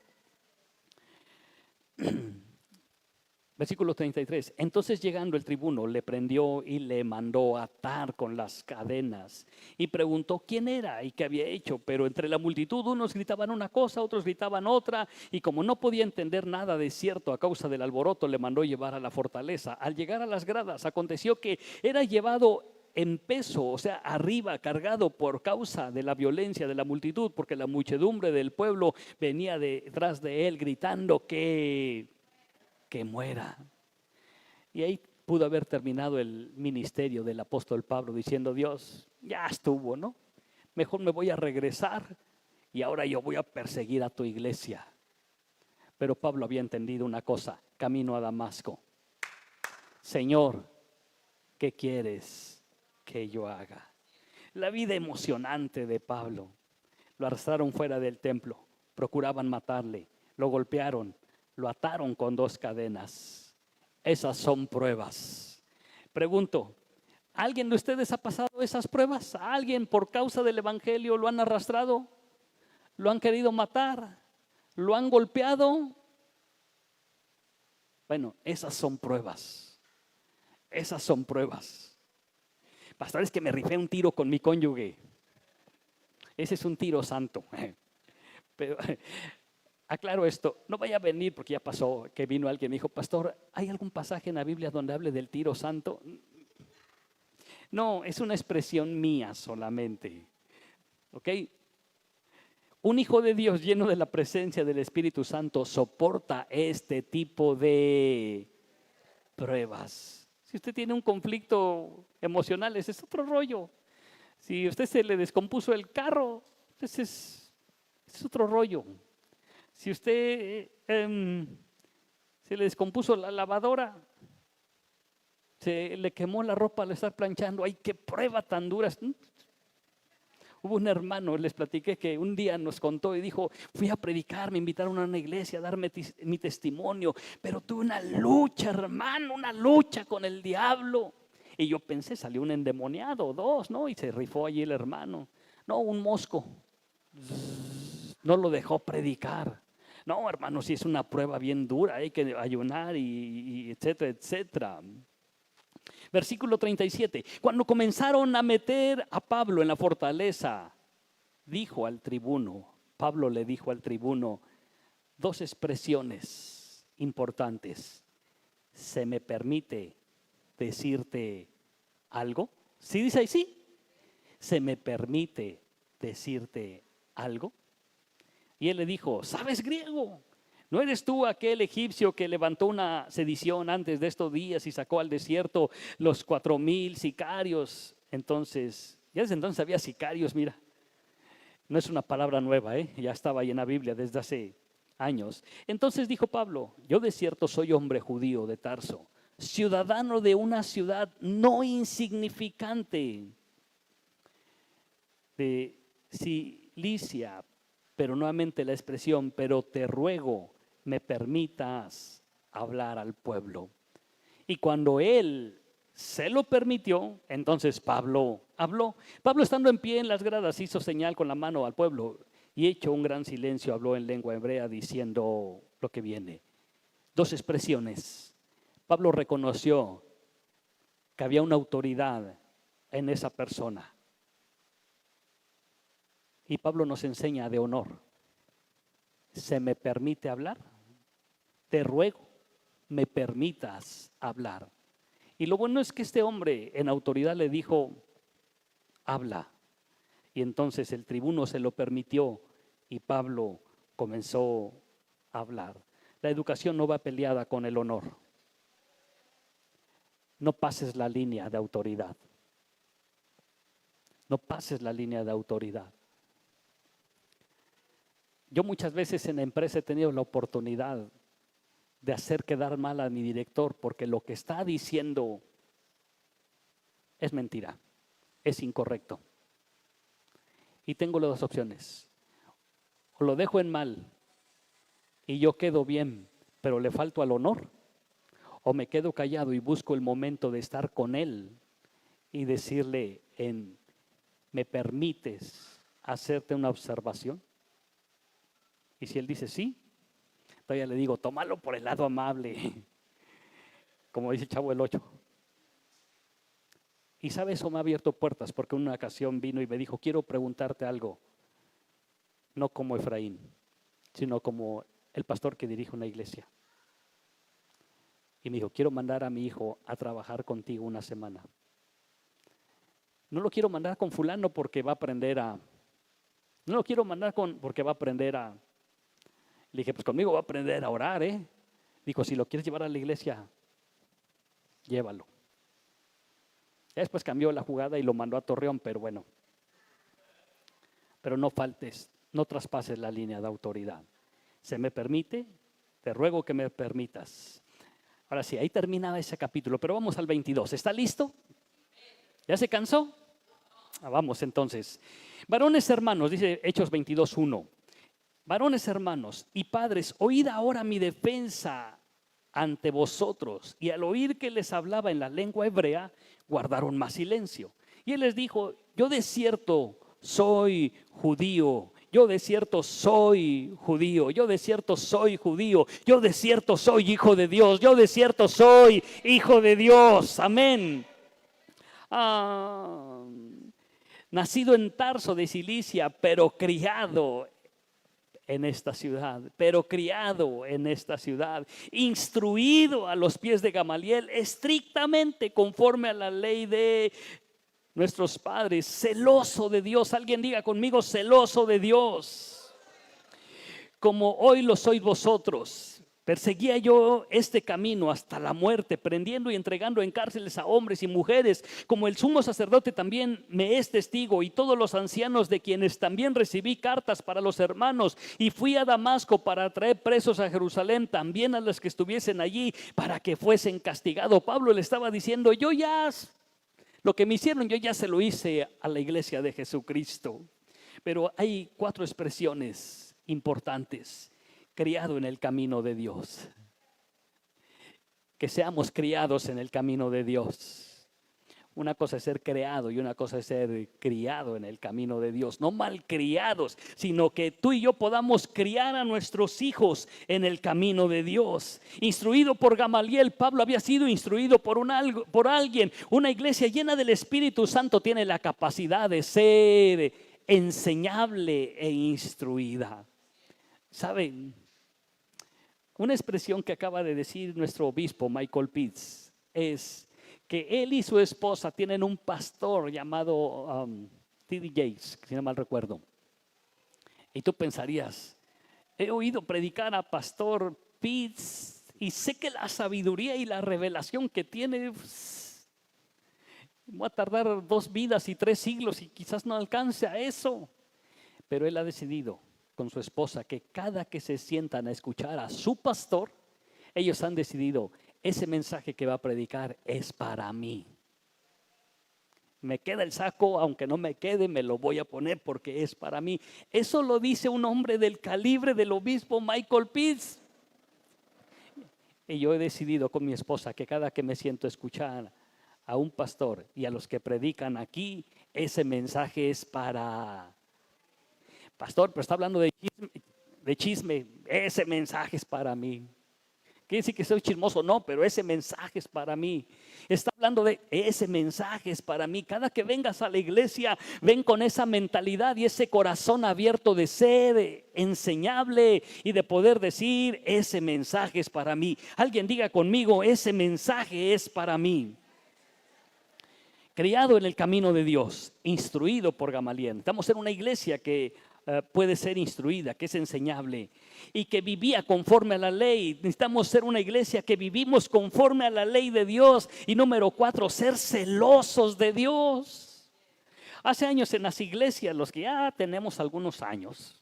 Versículo 33. Entonces llegando el tribuno le prendió y le mandó atar con las cadenas y preguntó quién era y qué había hecho. Pero entre la multitud unos gritaban una cosa, otros gritaban otra, y como no podía entender nada de cierto a causa del alboroto, le mandó llevar a la fortaleza. Al llegar a las gradas aconteció que era llevado en peso, o sea, arriba, cargado por causa de la violencia de la multitud, porque la muchedumbre del pueblo venía detrás de él gritando que muera. Y ahí pudo haber terminado el ministerio del apóstol Pablo diciendo: Dios, ya estuvo, ¿no? Mejor me voy a regresar y ahora yo voy a perseguir a tu iglesia. Pero Pablo había entendido una cosa, camino a Damasco. Señor, ¿qué quieres que yo haga? La vida emocionante de Pablo. Lo arrastraron fuera del templo, procuraban matarle, lo golpearon, lo ataron con 2 cadenas. Esas son pruebas. Pregunto, ¿alguien de ustedes ha pasado esas pruebas? ¿A alguien por causa del evangelio lo han arrastrado? ¿Lo han querido matar? ¿Lo han golpeado? Bueno, esas son pruebas. Esas son pruebas. Pastor, es que me rifé un tiro con mi cónyuge. Ese es un tiro santo. Pero aclaro esto, no vaya a venir porque ya pasó que vino alguien y me dijo: pastor, ¿hay algún pasaje en la Biblia donde hable del tiro santo? No, es una expresión mía solamente. ¿Ok? Un hijo de Dios lleno de la presencia del Espíritu Santo soporta este tipo de pruebas. Si usted tiene un conflicto emocional, ese es otro rollo. Si a usted se le descompuso el carro, ese es otro rollo. Si usted se le descompuso la lavadora, se le quemó la ropa al estar planchando, ¡ay, qué prueba tan dura! Hubo un hermano, les platiqué, que un día nos contó y dijo: fui a predicar, me invitaron a una iglesia a darme mi testimonio, pero tuve una lucha, hermano, una lucha con el diablo. Y yo pensé, salió un endemoniado, 2, ¿no? Y se rifó allí el hermano. No, un mosco. No lo dejó predicar. No, hermano, si es una prueba bien dura, hay que ayunar y etcétera, etcétera. Versículo 37. Cuando comenzaron a meter a Pablo en la fortaleza, dijo al tribuno, Pablo le dijo al tribuno 2 expresiones importantes. ¿Se me permite decirte algo? ¿Sí dice ahí? Sí. ¿Se me permite decirte algo? Y él le dijo: ¿sabes griego? ¿No eres tú aquel egipcio que levantó una sedición antes de estos días y sacó al desierto los 4,000 sicarios? Entonces, ya desde entonces había sicarios, mira. No es una palabra nueva, ya estaba ahí en la Biblia desde hace años. Entonces dijo Pablo: yo de cierto soy hombre judío de Tarso, ciudadano de una ciudad no insignificante de Cilicia, pero nuevamente la expresión, pero te ruego me permitas hablar al pueblo. Y cuando él se lo permitió, entonces Pablo habló. Pablo, estando en pie en las gradas, hizo señal con la mano al pueblo y hecho un gran silencio habló en lengua hebrea diciendo lo que viene. 2 expresiones. Pablo reconoció que había una autoridad en esa persona. Y Pablo nos enseña de honor. ¿Se me permite hablar? Te ruego, me permitas hablar. Y lo bueno es que este hombre en autoridad le dijo: habla. Y entonces el tribuno se lo permitió y Pablo comenzó a hablar. La educación no va peleada con el honor. No pases la línea de autoridad. No pases la línea de autoridad. Yo muchas veces en la empresa he tenido la oportunidad de hacer quedar mal a mi director porque lo que está diciendo es mentira, es incorrecto. Y tengo las 2 opciones. O lo dejo en mal y yo quedo bien, pero le falto al honor, o me quedo callado y busco el momento de estar con él y decirle ¿me permites hacerte una observación? Y si él dice sí, todavía le digo, tómalo por el lado amable, como dice Chavo el 8. Y sabe, eso me ha abierto puertas, porque en una ocasión vino y me dijo, quiero preguntarte algo, no como Efraín, sino como el pastor que dirige una iglesia. Y me dijo, quiero mandar a mi hijo a trabajar contigo una semana. No lo quiero mandar con fulano porque va a aprender a... No lo quiero mandar porque va a aprender a... Le dije, pues conmigo va a aprender a orar, ¿eh? Dijo, si lo quieres llevar a la iglesia, llévalo. Ya después cambió la jugada y lo mandó a Torreón, pero bueno. Pero no faltes, no traspases la línea de autoridad. ¿Se me permite? Te ruego que me permitas. Ahora sí, ahí terminaba ese capítulo, pero vamos al 22. ¿Está listo? ¿Ya se cansó? Vamos entonces. Varones hermanos, dice Hechos 22:1. Varones hermanos y padres, oíd ahora mi defensa ante vosotros. Y al oír que les hablaba en la lengua hebrea, guardaron más silencio. Y él les dijo, yo de cierto soy judío. Yo de cierto soy judío, yo de cierto soy judío, yo de cierto soy hijo de Dios, yo de cierto soy hijo de Dios, amén. Nacido en Tarso de Cilicia, pero criado en esta ciudad, instruido a los pies de Gamaliel, estrictamente conforme a la ley de nuestros padres, celoso de Dios. Alguien diga conmigo, celoso de Dios, como hoy lo sois vosotros. Perseguía yo este camino hasta la muerte, prendiendo y entregando en cárceles a hombres y mujeres, como el sumo sacerdote también me es testigo, y todos los ancianos, de quienes también recibí cartas para los hermanos, y fui a Damasco para traer presos a Jerusalén, también a los que estuviesen allí, para que fuesen castigados. Pablo le estaba diciendo, lo que me hicieron, yo ya se lo hice a la iglesia de Jesucristo. Pero hay 4 expresiones importantes. Criado en el camino de Dios. Que seamos criados en el camino de Dios. Una cosa es ser creado y una cosa es ser criado en el camino de Dios. No malcriados, sino que tú y yo podamos criar a nuestros hijos en el camino de Dios. Instruido por Gamaliel, Pablo había sido instruido por alguien. Una iglesia llena del Espíritu Santo tiene la capacidad de ser enseñable e instruida. ¿Saben? Una expresión que acaba de decir nuestro obispo Michael Pitts es que él y su esposa tienen un pastor llamado T.D. Jakes, si no mal recuerdo. Y tú pensarías, he oído predicar a pastor Pitts y sé que la sabiduría y la revelación que tiene, va a tardar 2 vidas y 3 siglos y quizás no alcance a eso. Pero él ha decidido con su esposa que cada que se sientan a escuchar a su pastor, ellos han decidido, ese mensaje que va a predicar es para mí. Me queda el saco, aunque no me quede, me lo voy a poner porque es para mí. Eso lo dice un hombre del calibre del obispo Michael Pitts. Y yo he decidido con mi esposa que cada que me siento a escuchar a un pastor y a los que predican aquí, ese mensaje es para... Pastor, pero está hablando de chisme, ese mensaje es para mí. Quiere decir que soy chismoso, no, pero ese mensaje es para mí. Está hablando de ese mensaje es para mí. Cada que vengas a la iglesia, ven con esa mentalidad y ese corazón abierto de ser enseñable y de poder decir, ese mensaje es para mí. Alguien diga conmigo, ese mensaje es para mí. Criado en el camino de Dios, instruido por Gamaliel. Estamos en una iglesia que puede ser instruida, que es enseñable y que vivía conforme a la ley. Necesitamos ser una iglesia que vivimos conforme a la ley de Dios. Y número 4, ser celosos de Dios. Hace años en las iglesias, los que ya tenemos algunos años,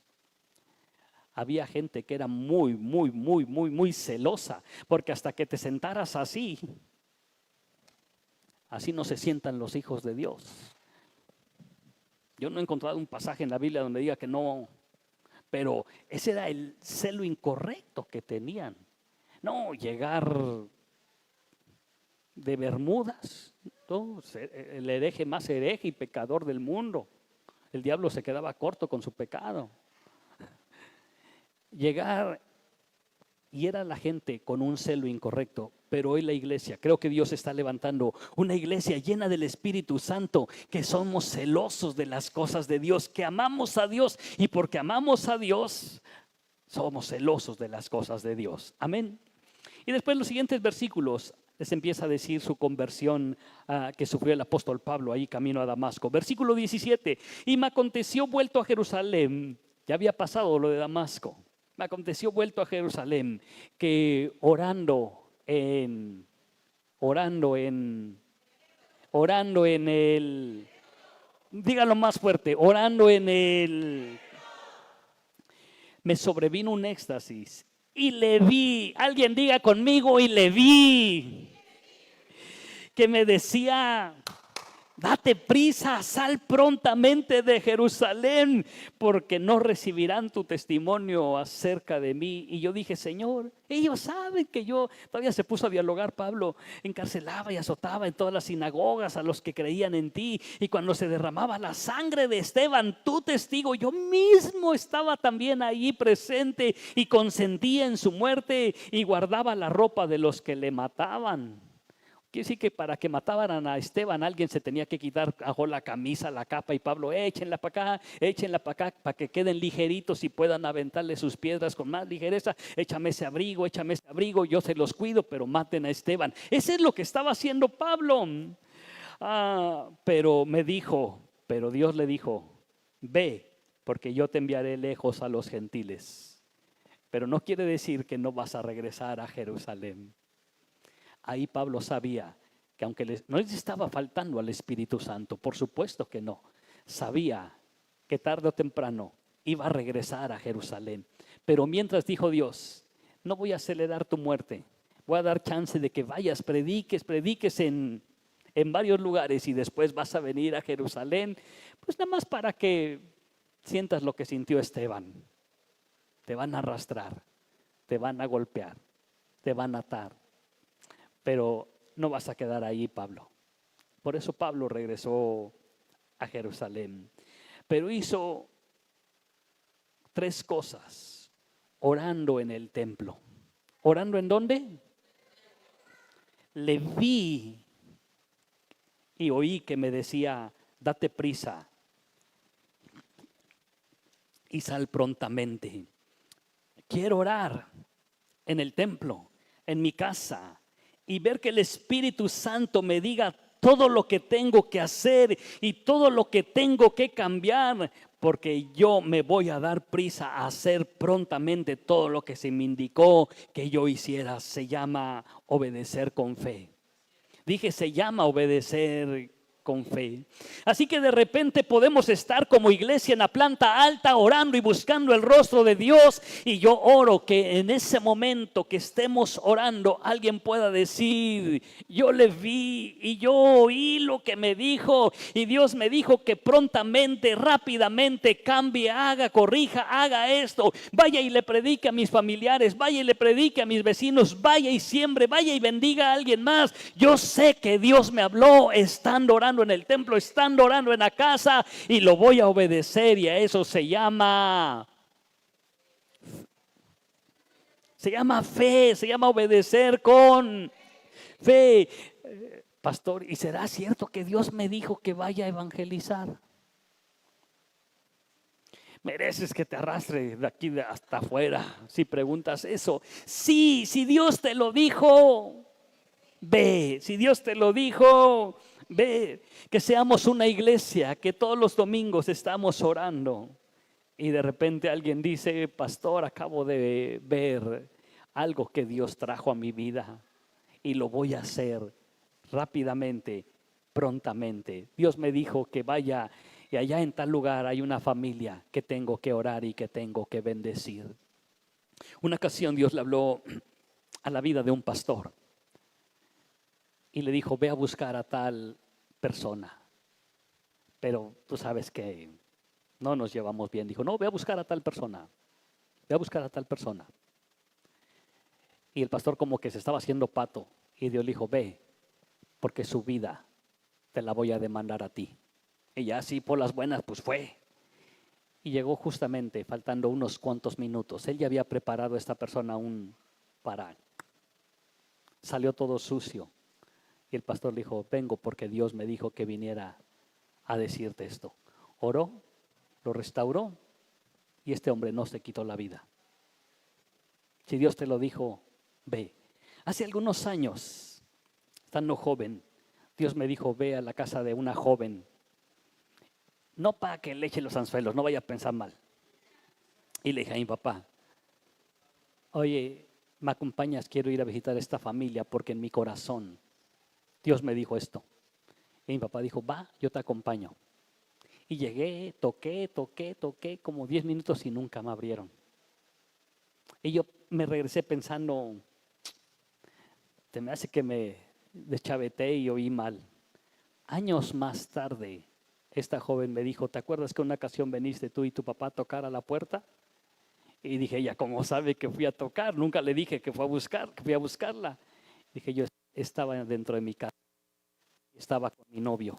había gente que era muy celosa, porque hasta que te sentaras así no se sientan los hijos de Dios. Yo no he encontrado un pasaje en la Biblia donde diga que no, pero ese era el celo incorrecto que tenían. No, llegar de Bermudas, ¿no? El hereje más hereje y pecador del mundo. El diablo se quedaba corto con su pecado. Llegar, y era la gente con un celo incorrecto, pero hoy la iglesia, creo que Dios está levantando una iglesia llena del Espíritu Santo, que somos celosos de las cosas de Dios, que amamos a Dios, y porque amamos a Dios, somos celosos de las cosas de Dios. Amén. Y después los siguientes versículos les empieza a decir su conversión que sufrió el apóstol Pablo ahí camino a Damasco. Versículo 17, y me aconteció vuelto a Jerusalén, ya había pasado lo de Damasco, me aconteció vuelto a Jerusalén, que orando en el, dígalo más fuerte, orando en el, me sobrevino un éxtasis y le vi, alguien diga conmigo, y le vi, que me decía: date prisa, sal prontamente de Jerusalén, porque no recibirán tu testimonio acerca de mí. Y yo dije: Señor, ellos saben que yo, todavía se puso a dialogar Pablo, encarcelaba y azotaba en todas las sinagogas a los que creían en ti. Y cuando se derramaba la sangre de Esteban, tu testigo, yo mismo estaba también ahí presente y consentía en su muerte y guardaba la ropa de los que le mataban. Quiere decir que para que mataran a Esteban, alguien se tenía que quitar la camisa, la capa, y Pablo: échenla para acá, para que queden ligeritos y puedan aventarle sus piedras con más ligereza. Échame ese abrigo, yo se los cuido, pero maten a Esteban. Ese es lo que estaba haciendo Pablo. Pero Dios le dijo: ve, porque yo te enviaré lejos a los gentiles. Pero no quiere decir que no vas a regresar a Jerusalén. Ahí Pablo sabía que aunque no les estaba faltando al Espíritu Santo, por supuesto que no, sabía que tarde o temprano iba a regresar a Jerusalén. Pero mientras, dijo Dios: no voy a acelerar tu muerte, voy a dar chance de que vayas, prediques en varios lugares, y después vas a venir a Jerusalén, pues nada más para que sientas lo que sintió Esteban. Te van a arrastrar, te van a golpear, te van a atar, pero no vas a quedar ahí, Pablo. Por eso Pablo regresó a Jerusalén. Pero hizo 3 cosas orando en el templo. ¿Orando en dónde? Le vi y oí que me decía: date prisa y sal prontamente. Quiero orar en el templo, en mi casa, y ver que el Espíritu Santo me diga todo lo que tengo que hacer y todo lo que tengo que cambiar, porque yo me voy a dar prisa a hacer prontamente todo lo que se me indicó que yo hiciera. Se llama obedecer con fe. Dije, se llama obedecer con fe. Así que de repente podemos estar como iglesia en la planta alta orando y buscando el rostro de Dios, y yo oro que en ese momento que estemos orando alguien pueda decir: yo le vi y yo oí lo que me dijo, y Dios me dijo que prontamente, rápidamente cambie, haga, corrija, haga esto. Vaya y le predique a mis familiares, vaya y le predique a mis vecinos, vaya y siembre, vaya y bendiga a alguien más. Yo sé que Dios me habló estando orando en el templo, estando orando en la casa, y lo voy a obedecer. Y a eso se llama fe, se llama obedecer con fe. Pastor, ¿y será cierto que Dios me dijo que vaya a evangelizar? Mereces que te arrastre de aquí hasta afuera si preguntas eso. Sí, si Dios te lo dijo, ve. Si Dios te lo dijo, ve. Que seamos una iglesia que todos los domingos estamos orando, y de repente alguien dice: pastor, acabo de ver algo que Dios trajo a mi vida y lo voy a hacer rápidamente, prontamente. Dios me dijo que vaya, y allá en tal lugar hay una familia que tengo que orar y que tengo que bendecir. Una ocasión Dios le habló a la vida de un pastor y le dijo: ve a buscar a tal persona. Pero tú sabes que no nos llevamos bien. Dijo: no, ve a buscar a tal persona, ve a buscar a tal persona. Y el pastor como que se estaba haciendo pato. Y Dios le dijo, ve, porque su vida te la voy a demandar a ti. Y ya así por las buenas, pues fue. Y llegó justamente, faltando unos cuantos minutos. Él ya había preparado a esta persona un para. Salió todo sucio. Y el pastor le dijo, vengo porque Dios me dijo que viniera a decirte esto. Oró, lo restauró y este hombre no se quitó la vida. Si Dios te lo dijo, ve. Hace algunos años, estando joven, Dios me dijo, ve a la casa de una joven. No para que le eche los anzuelos, no vaya a pensar mal. Y le dije a mi papá, oye, ¿me acompañas? Quiero ir a visitar a esta familia porque en mi corazón Dios me dijo esto. Y mi papá dijo, va, yo te acompaño. Y llegué, toqué, como 10 minutos y nunca me abrieron. Y yo me regresé pensando, te me hace que me deschaveté y oí mal. Años más tarde, esta joven me dijo, ¿te acuerdas que una ocasión veniste tú y tu papá a tocar a la puerta? Y dije, ella, ¿cómo sabe que fui a tocar? Nunca le dije que fui a buscarla. Dije, yo estaba dentro de mi casa, estaba con mi novio.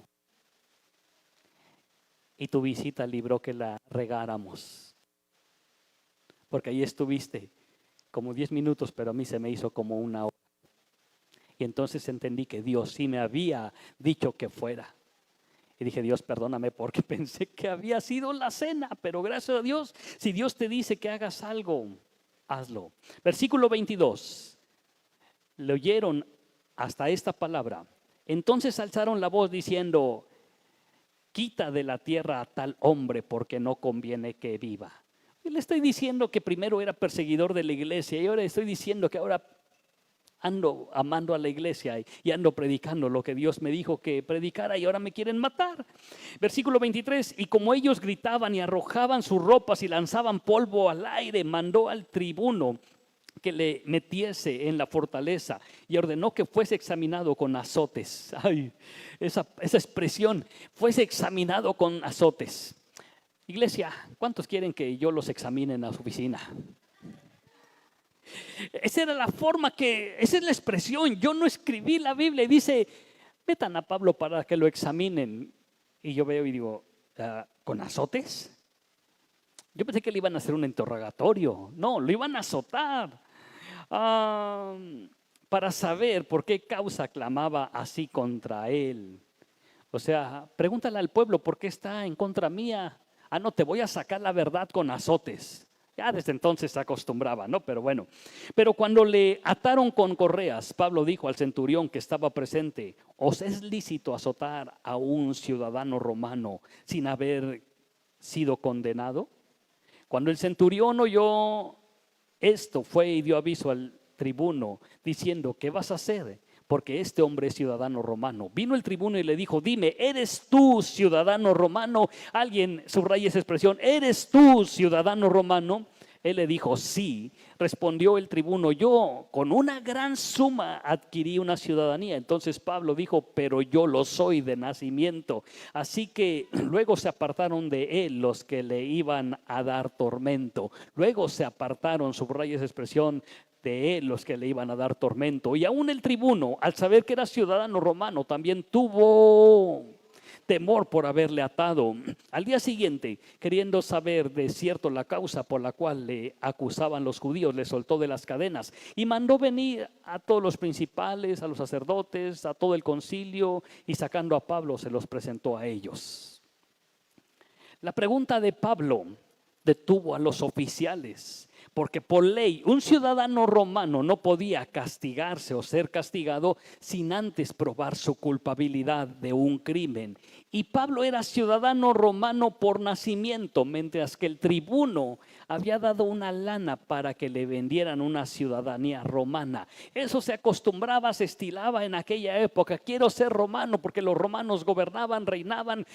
Y tu visita libró que la regáramos. Porque ahí estuviste como 10 minutos, pero a mí se me hizo como una hora. Y entonces entendí que Dios sí me había dicho que fuera. Y dije, Dios, perdóname porque pensé que había sido la cena, pero gracias a Dios, si Dios te dice que hagas algo, hazlo. Versículo 22. Le oyeron hasta esta palabra. Entonces alzaron la voz diciendo, quita de la tierra a tal hombre porque no conviene que viva. Y le estoy diciendo que primero era perseguidor de la iglesia y ahora estoy diciendo que ahora ando amando a la iglesia y ando predicando lo que Dios me dijo que predicara y ahora me quieren matar. Versículo 23, y como ellos gritaban y arrojaban sus ropas y lanzaban polvo al aire, mandó al tribuno que le metiese en la fortaleza y ordenó que fuese examinado con azotes. Ay, esa expresión, fuese examinado con azotes. Iglesia, ¿cuántos quieren que yo los examine en la oficina? Esa era la forma esa es la expresión. Yo no escribí la Biblia y dice, metan a Pablo para que lo examinen. Y yo veo y digo, ¿con azotes? Yo pensé que le iban a hacer un interrogatorio. No, lo iban a azotar. Para saber por qué causa clamaba así contra él. O sea, pregúntale al pueblo por qué está en contra mía. No, te voy a sacar la verdad con azotes. Ya desde entonces se acostumbraba, ¿no? Pero bueno. Pero cuando le ataron con correas, Pablo dijo al centurión que estaba presente, ¿os es lícito azotar a un ciudadano romano sin haber sido condenado? Cuando el centurión oyó esto, fue y dio aviso al tribuno diciendo, ¿qué vas a hacer? Porque este hombre es ciudadano romano. Vino el tribuno y le dijo, dime, ¿eres tú ciudadano romano? Alguien subraya esa expresión, ¿eres tú ciudadano romano? Él le dijo, sí. Respondió el tribuno, yo con una gran suma adquirí una ciudadanía. Entonces Pablo dijo, pero yo lo soy de nacimiento. Así que luego se apartaron de él los que le iban a dar tormento. Luego se apartaron, subraya esa expresión, de él los que le iban a dar tormento. Y aún el tribuno, al saber que era ciudadano romano, también tuvo temor por haberle atado. Al día siguiente, queriendo saber de cierto la causa por la cual le acusaban los judíos, le soltó de las cadenas y mandó venir a todos los principales, a los sacerdotes, a todo el concilio, y sacando a Pablo se los presentó a ellos. La pregunta de Pablo detuvo a los oficiales, porque por ley un ciudadano romano no podía castigarse o ser castigado sin antes probar su culpabilidad de un crimen. Y Pablo era ciudadano romano por nacimiento, mientras que el tribuno había dado una lana para que le vendieran una ciudadanía romana. Eso se acostumbraba, se estilaba en aquella época. Quiero ser romano porque los romanos gobernaban, reinaban,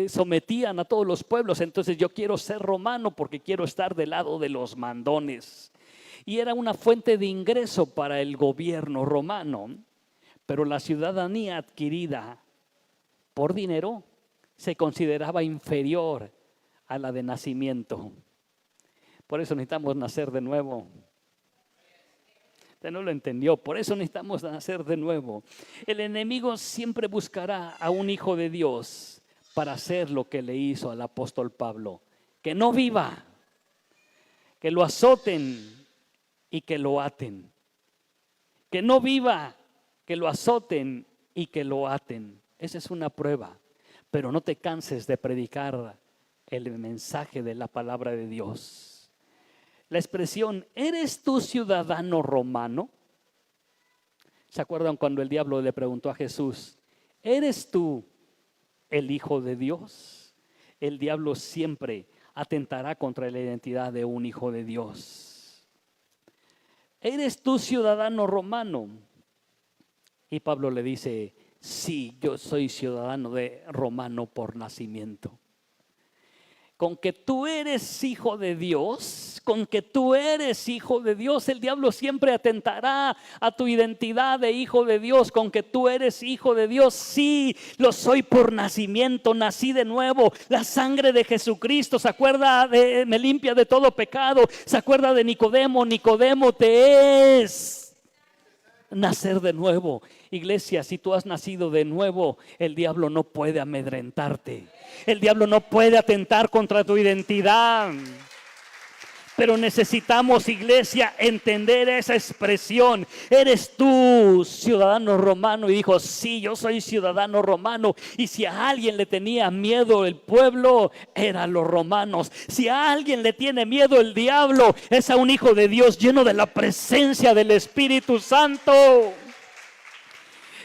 sometían a todos los pueblos. Entonces yo quiero ser romano porque quiero estar del lado de los mandones. Y era una fuente de ingreso para el gobierno romano. Pero la ciudadanía adquirida por dinero se consideraba inferior a la de nacimiento. Por eso necesitamos nacer de nuevo. Usted no lo entendió, por eso necesitamos nacer de nuevo. El enemigo siempre buscará a un hijo de Dios para hacer lo que le hizo al apóstol Pablo, que no viva, que lo azoten y que lo aten, que no viva, que lo azoten y que lo aten. Esa es una prueba, pero no te canses de predicar el mensaje de la palabra de Dios. La expresión, ¿eres tú ciudadano romano? ¿Se acuerdan cuando el diablo le preguntó a Jesús, ¿eres tú el Hijo de Dios? El diablo siempre atentará contra la identidad de un hijo de Dios. ¿Eres tú ciudadano romano? Y Pablo le dice, sí, yo soy ciudadano romano por nacimiento. Con que tú eres hijo de Dios, con que tú eres hijo de Dios, el diablo siempre atentará a tu identidad de hijo de Dios. Con que tú eres hijo de Dios, sí, lo soy por nacimiento, nací de nuevo. La sangre de Jesucristo, ¿se acuerda? Me limpia de todo pecado. ¿Se acuerda de Nicodemo? Nicodemo, te es nacer de nuevo. Iglesia, si tú has nacido de nuevo, el diablo no puede amedrentarte. El diablo no puede atentar contra tu identidad. Pero necesitamos, iglesia, entender esa expresión. ¿Eres tú ciudadano romano? Y dijo, sí, yo soy ciudadano romano. Y si a alguien le tenía miedo el pueblo, eran los romanos. Si a alguien le tiene miedo el diablo, es a un hijo de Dios lleno de la presencia del Espíritu Santo.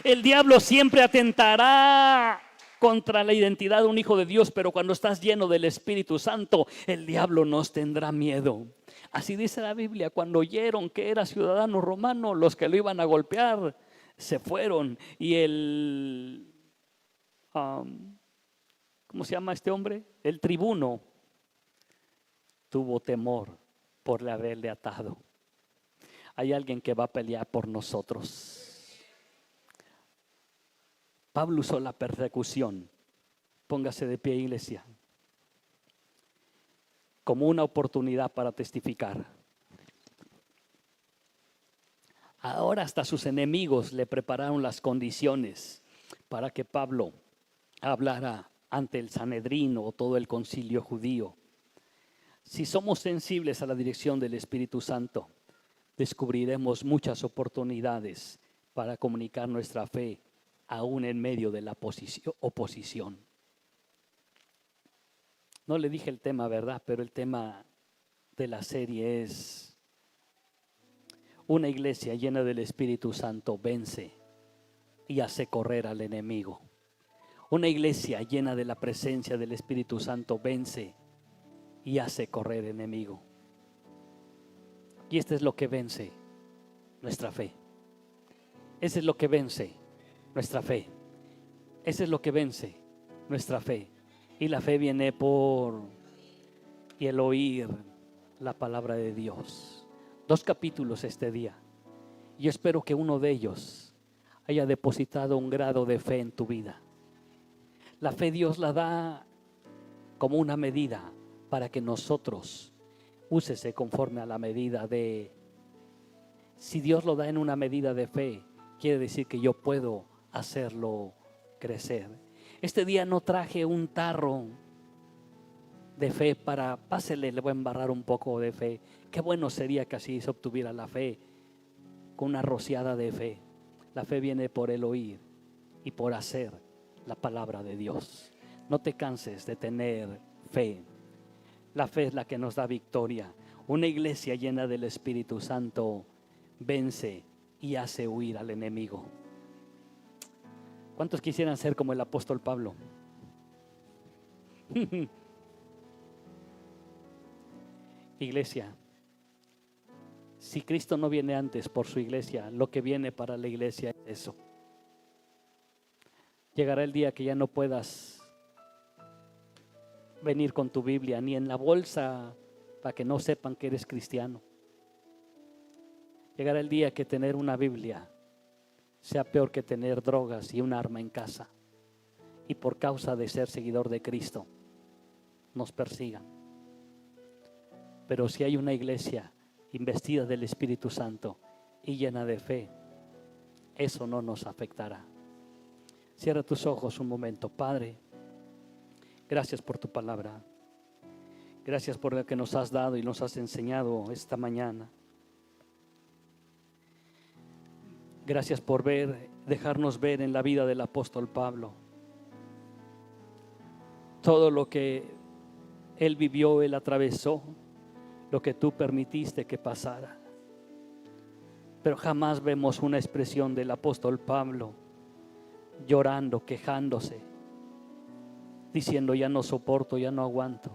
El diablo siempre atentará contra la identidad de un hijo de Dios, pero cuando estás lleno del Espíritu Santo, el diablo nos tendrá miedo. Así dice la Biblia, cuando oyeron que era ciudadano romano, los que lo iban a golpear se fueron. Y ¿cómo se llama este hombre? El tribuno tuvo temor por haberle atado. Hay alguien que va a pelear por nosotros. Pablo usó la persecución, póngase de pie, iglesia, como una oportunidad para testificar. Ahora hasta sus enemigos le prepararon las condiciones para que Pablo hablara ante el Sanedrín o todo el concilio judío. Si somos sensibles a la dirección del Espíritu Santo, descubriremos muchas oportunidades para comunicar nuestra fe aún en medio de la oposición. No le dije el tema, ¿verdad? Pero el tema de la serie es: una iglesia llena del Espíritu Santo vence y hace correr al enemigo. Una iglesia llena de la presencia del Espíritu Santo vence y hace correr al enemigo. Y esto es lo que vence nuestra fe. Eso es lo que vence nuestra fe. Eso es lo que vence nuestra fe. Y la fe viene por el oír la palabra de Dios. 2 capítulos este día. Yo espero que uno de ellos haya depositado un grado de fe en tu vida. La fe Dios la da como una medida para que nosotros úsese conforme a la medida de. Si Dios lo da en una medida de fe, quiere decir que yo puedo hacerlo crecer. Este día no traje un tarro de fe para, pásele, le voy a embarrar un poco de fe. Qué bueno sería que así se obtuviera la fe, con una rociada de fe. La fe viene por el oír y por hacer la palabra de Dios. No te canses de tener fe. La fe es la que nos da victoria. Una iglesia llena del Espíritu Santo vence y hace huir al enemigo. ¿Cuántos quisieran ser como el apóstol Pablo? Iglesia, si Cristo no viene antes por su iglesia, lo que viene para la iglesia es eso. Llegará el día que ya no puedas venir con tu Biblia ni en la bolsa para que no sepan que eres cristiano. Llegará el día que tener una Biblia sea peor que tener drogas y un arma en casa, y por causa de ser seguidor de Cristo nos persigan. Pero si hay una iglesia investida del Espíritu Santo, y llena de fe, eso no nos afectará. Cierra tus ojos un momento. Padre, gracias por tu palabra. Gracias por lo que nos has dado y nos has enseñado esta mañana. Gracias por dejarnos ver en la vida del apóstol Pablo todo lo que él vivió, él atravesó, lo que tú permitiste que pasara. Pero jamás vemos una expresión del apóstol Pablo llorando, quejándose, diciendo ya no soporto, ya no aguanto.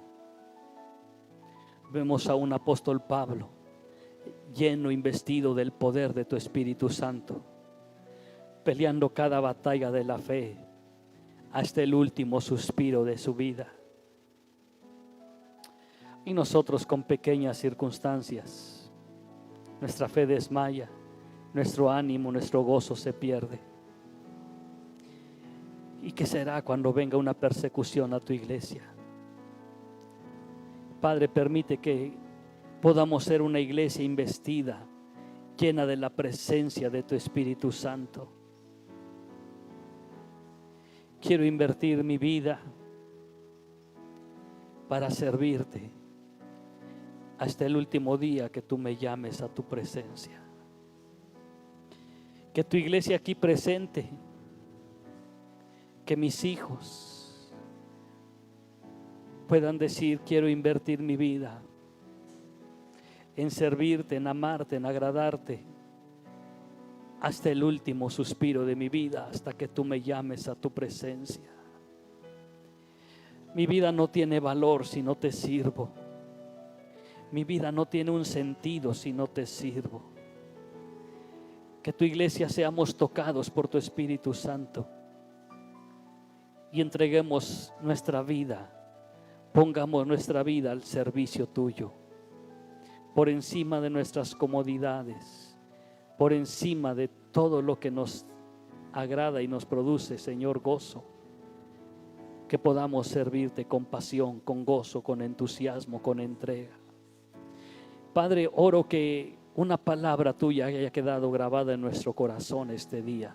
Vemos a un apóstol Pablo lleno, investido del poder de tu Espíritu Santo, peleando cada batalla de la fe hasta el último suspiro de su vida. Y nosotros con pequeñas circunstancias, nuestra fe desmaya, nuestro ánimo, nuestro gozo se pierde. ¿Y qué será cuando venga una persecución a tu iglesia? Padre, permite que podamos ser una iglesia investida, llena de la presencia de tu Espíritu Santo. Quiero invertir mi vida para servirte hasta el último día que tú me llames a tu presencia. Que tu iglesia aquí presente, que mis hijos puedan decir: quiero invertir mi vida en servirte, en amarte, en agradarte hasta el último suspiro de mi vida, hasta que tú me llames a tu presencia. Mi vida no tiene valor si no te sirvo. Mi vida no tiene un sentido si no te sirvo. Que tu iglesia seamos tocados por tu Espíritu Santo y entreguemos nuestra vida, pongamos nuestra vida al servicio tuyo, por encima de nuestras comodidades, por encima de todo lo que nos agrada y nos produce, Señor, gozo. Que podamos servirte con pasión, con gozo, con entusiasmo, con entrega. Padre, oro que una palabra tuya haya quedado grabada en nuestro corazón este día.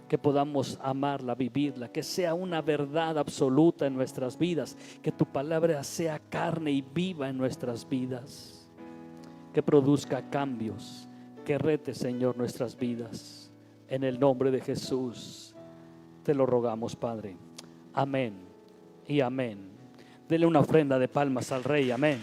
Que podamos amarla, vivirla, que sea una verdad absoluta en nuestras vidas. Que tu palabra sea carne y viva en nuestras vidas. Que produzca cambios, que rete, Señor, nuestras vidas. En el nombre de Jesús te lo rogamos, Padre. Amén y amén. Dele una ofrenda de palmas al Rey. Amén.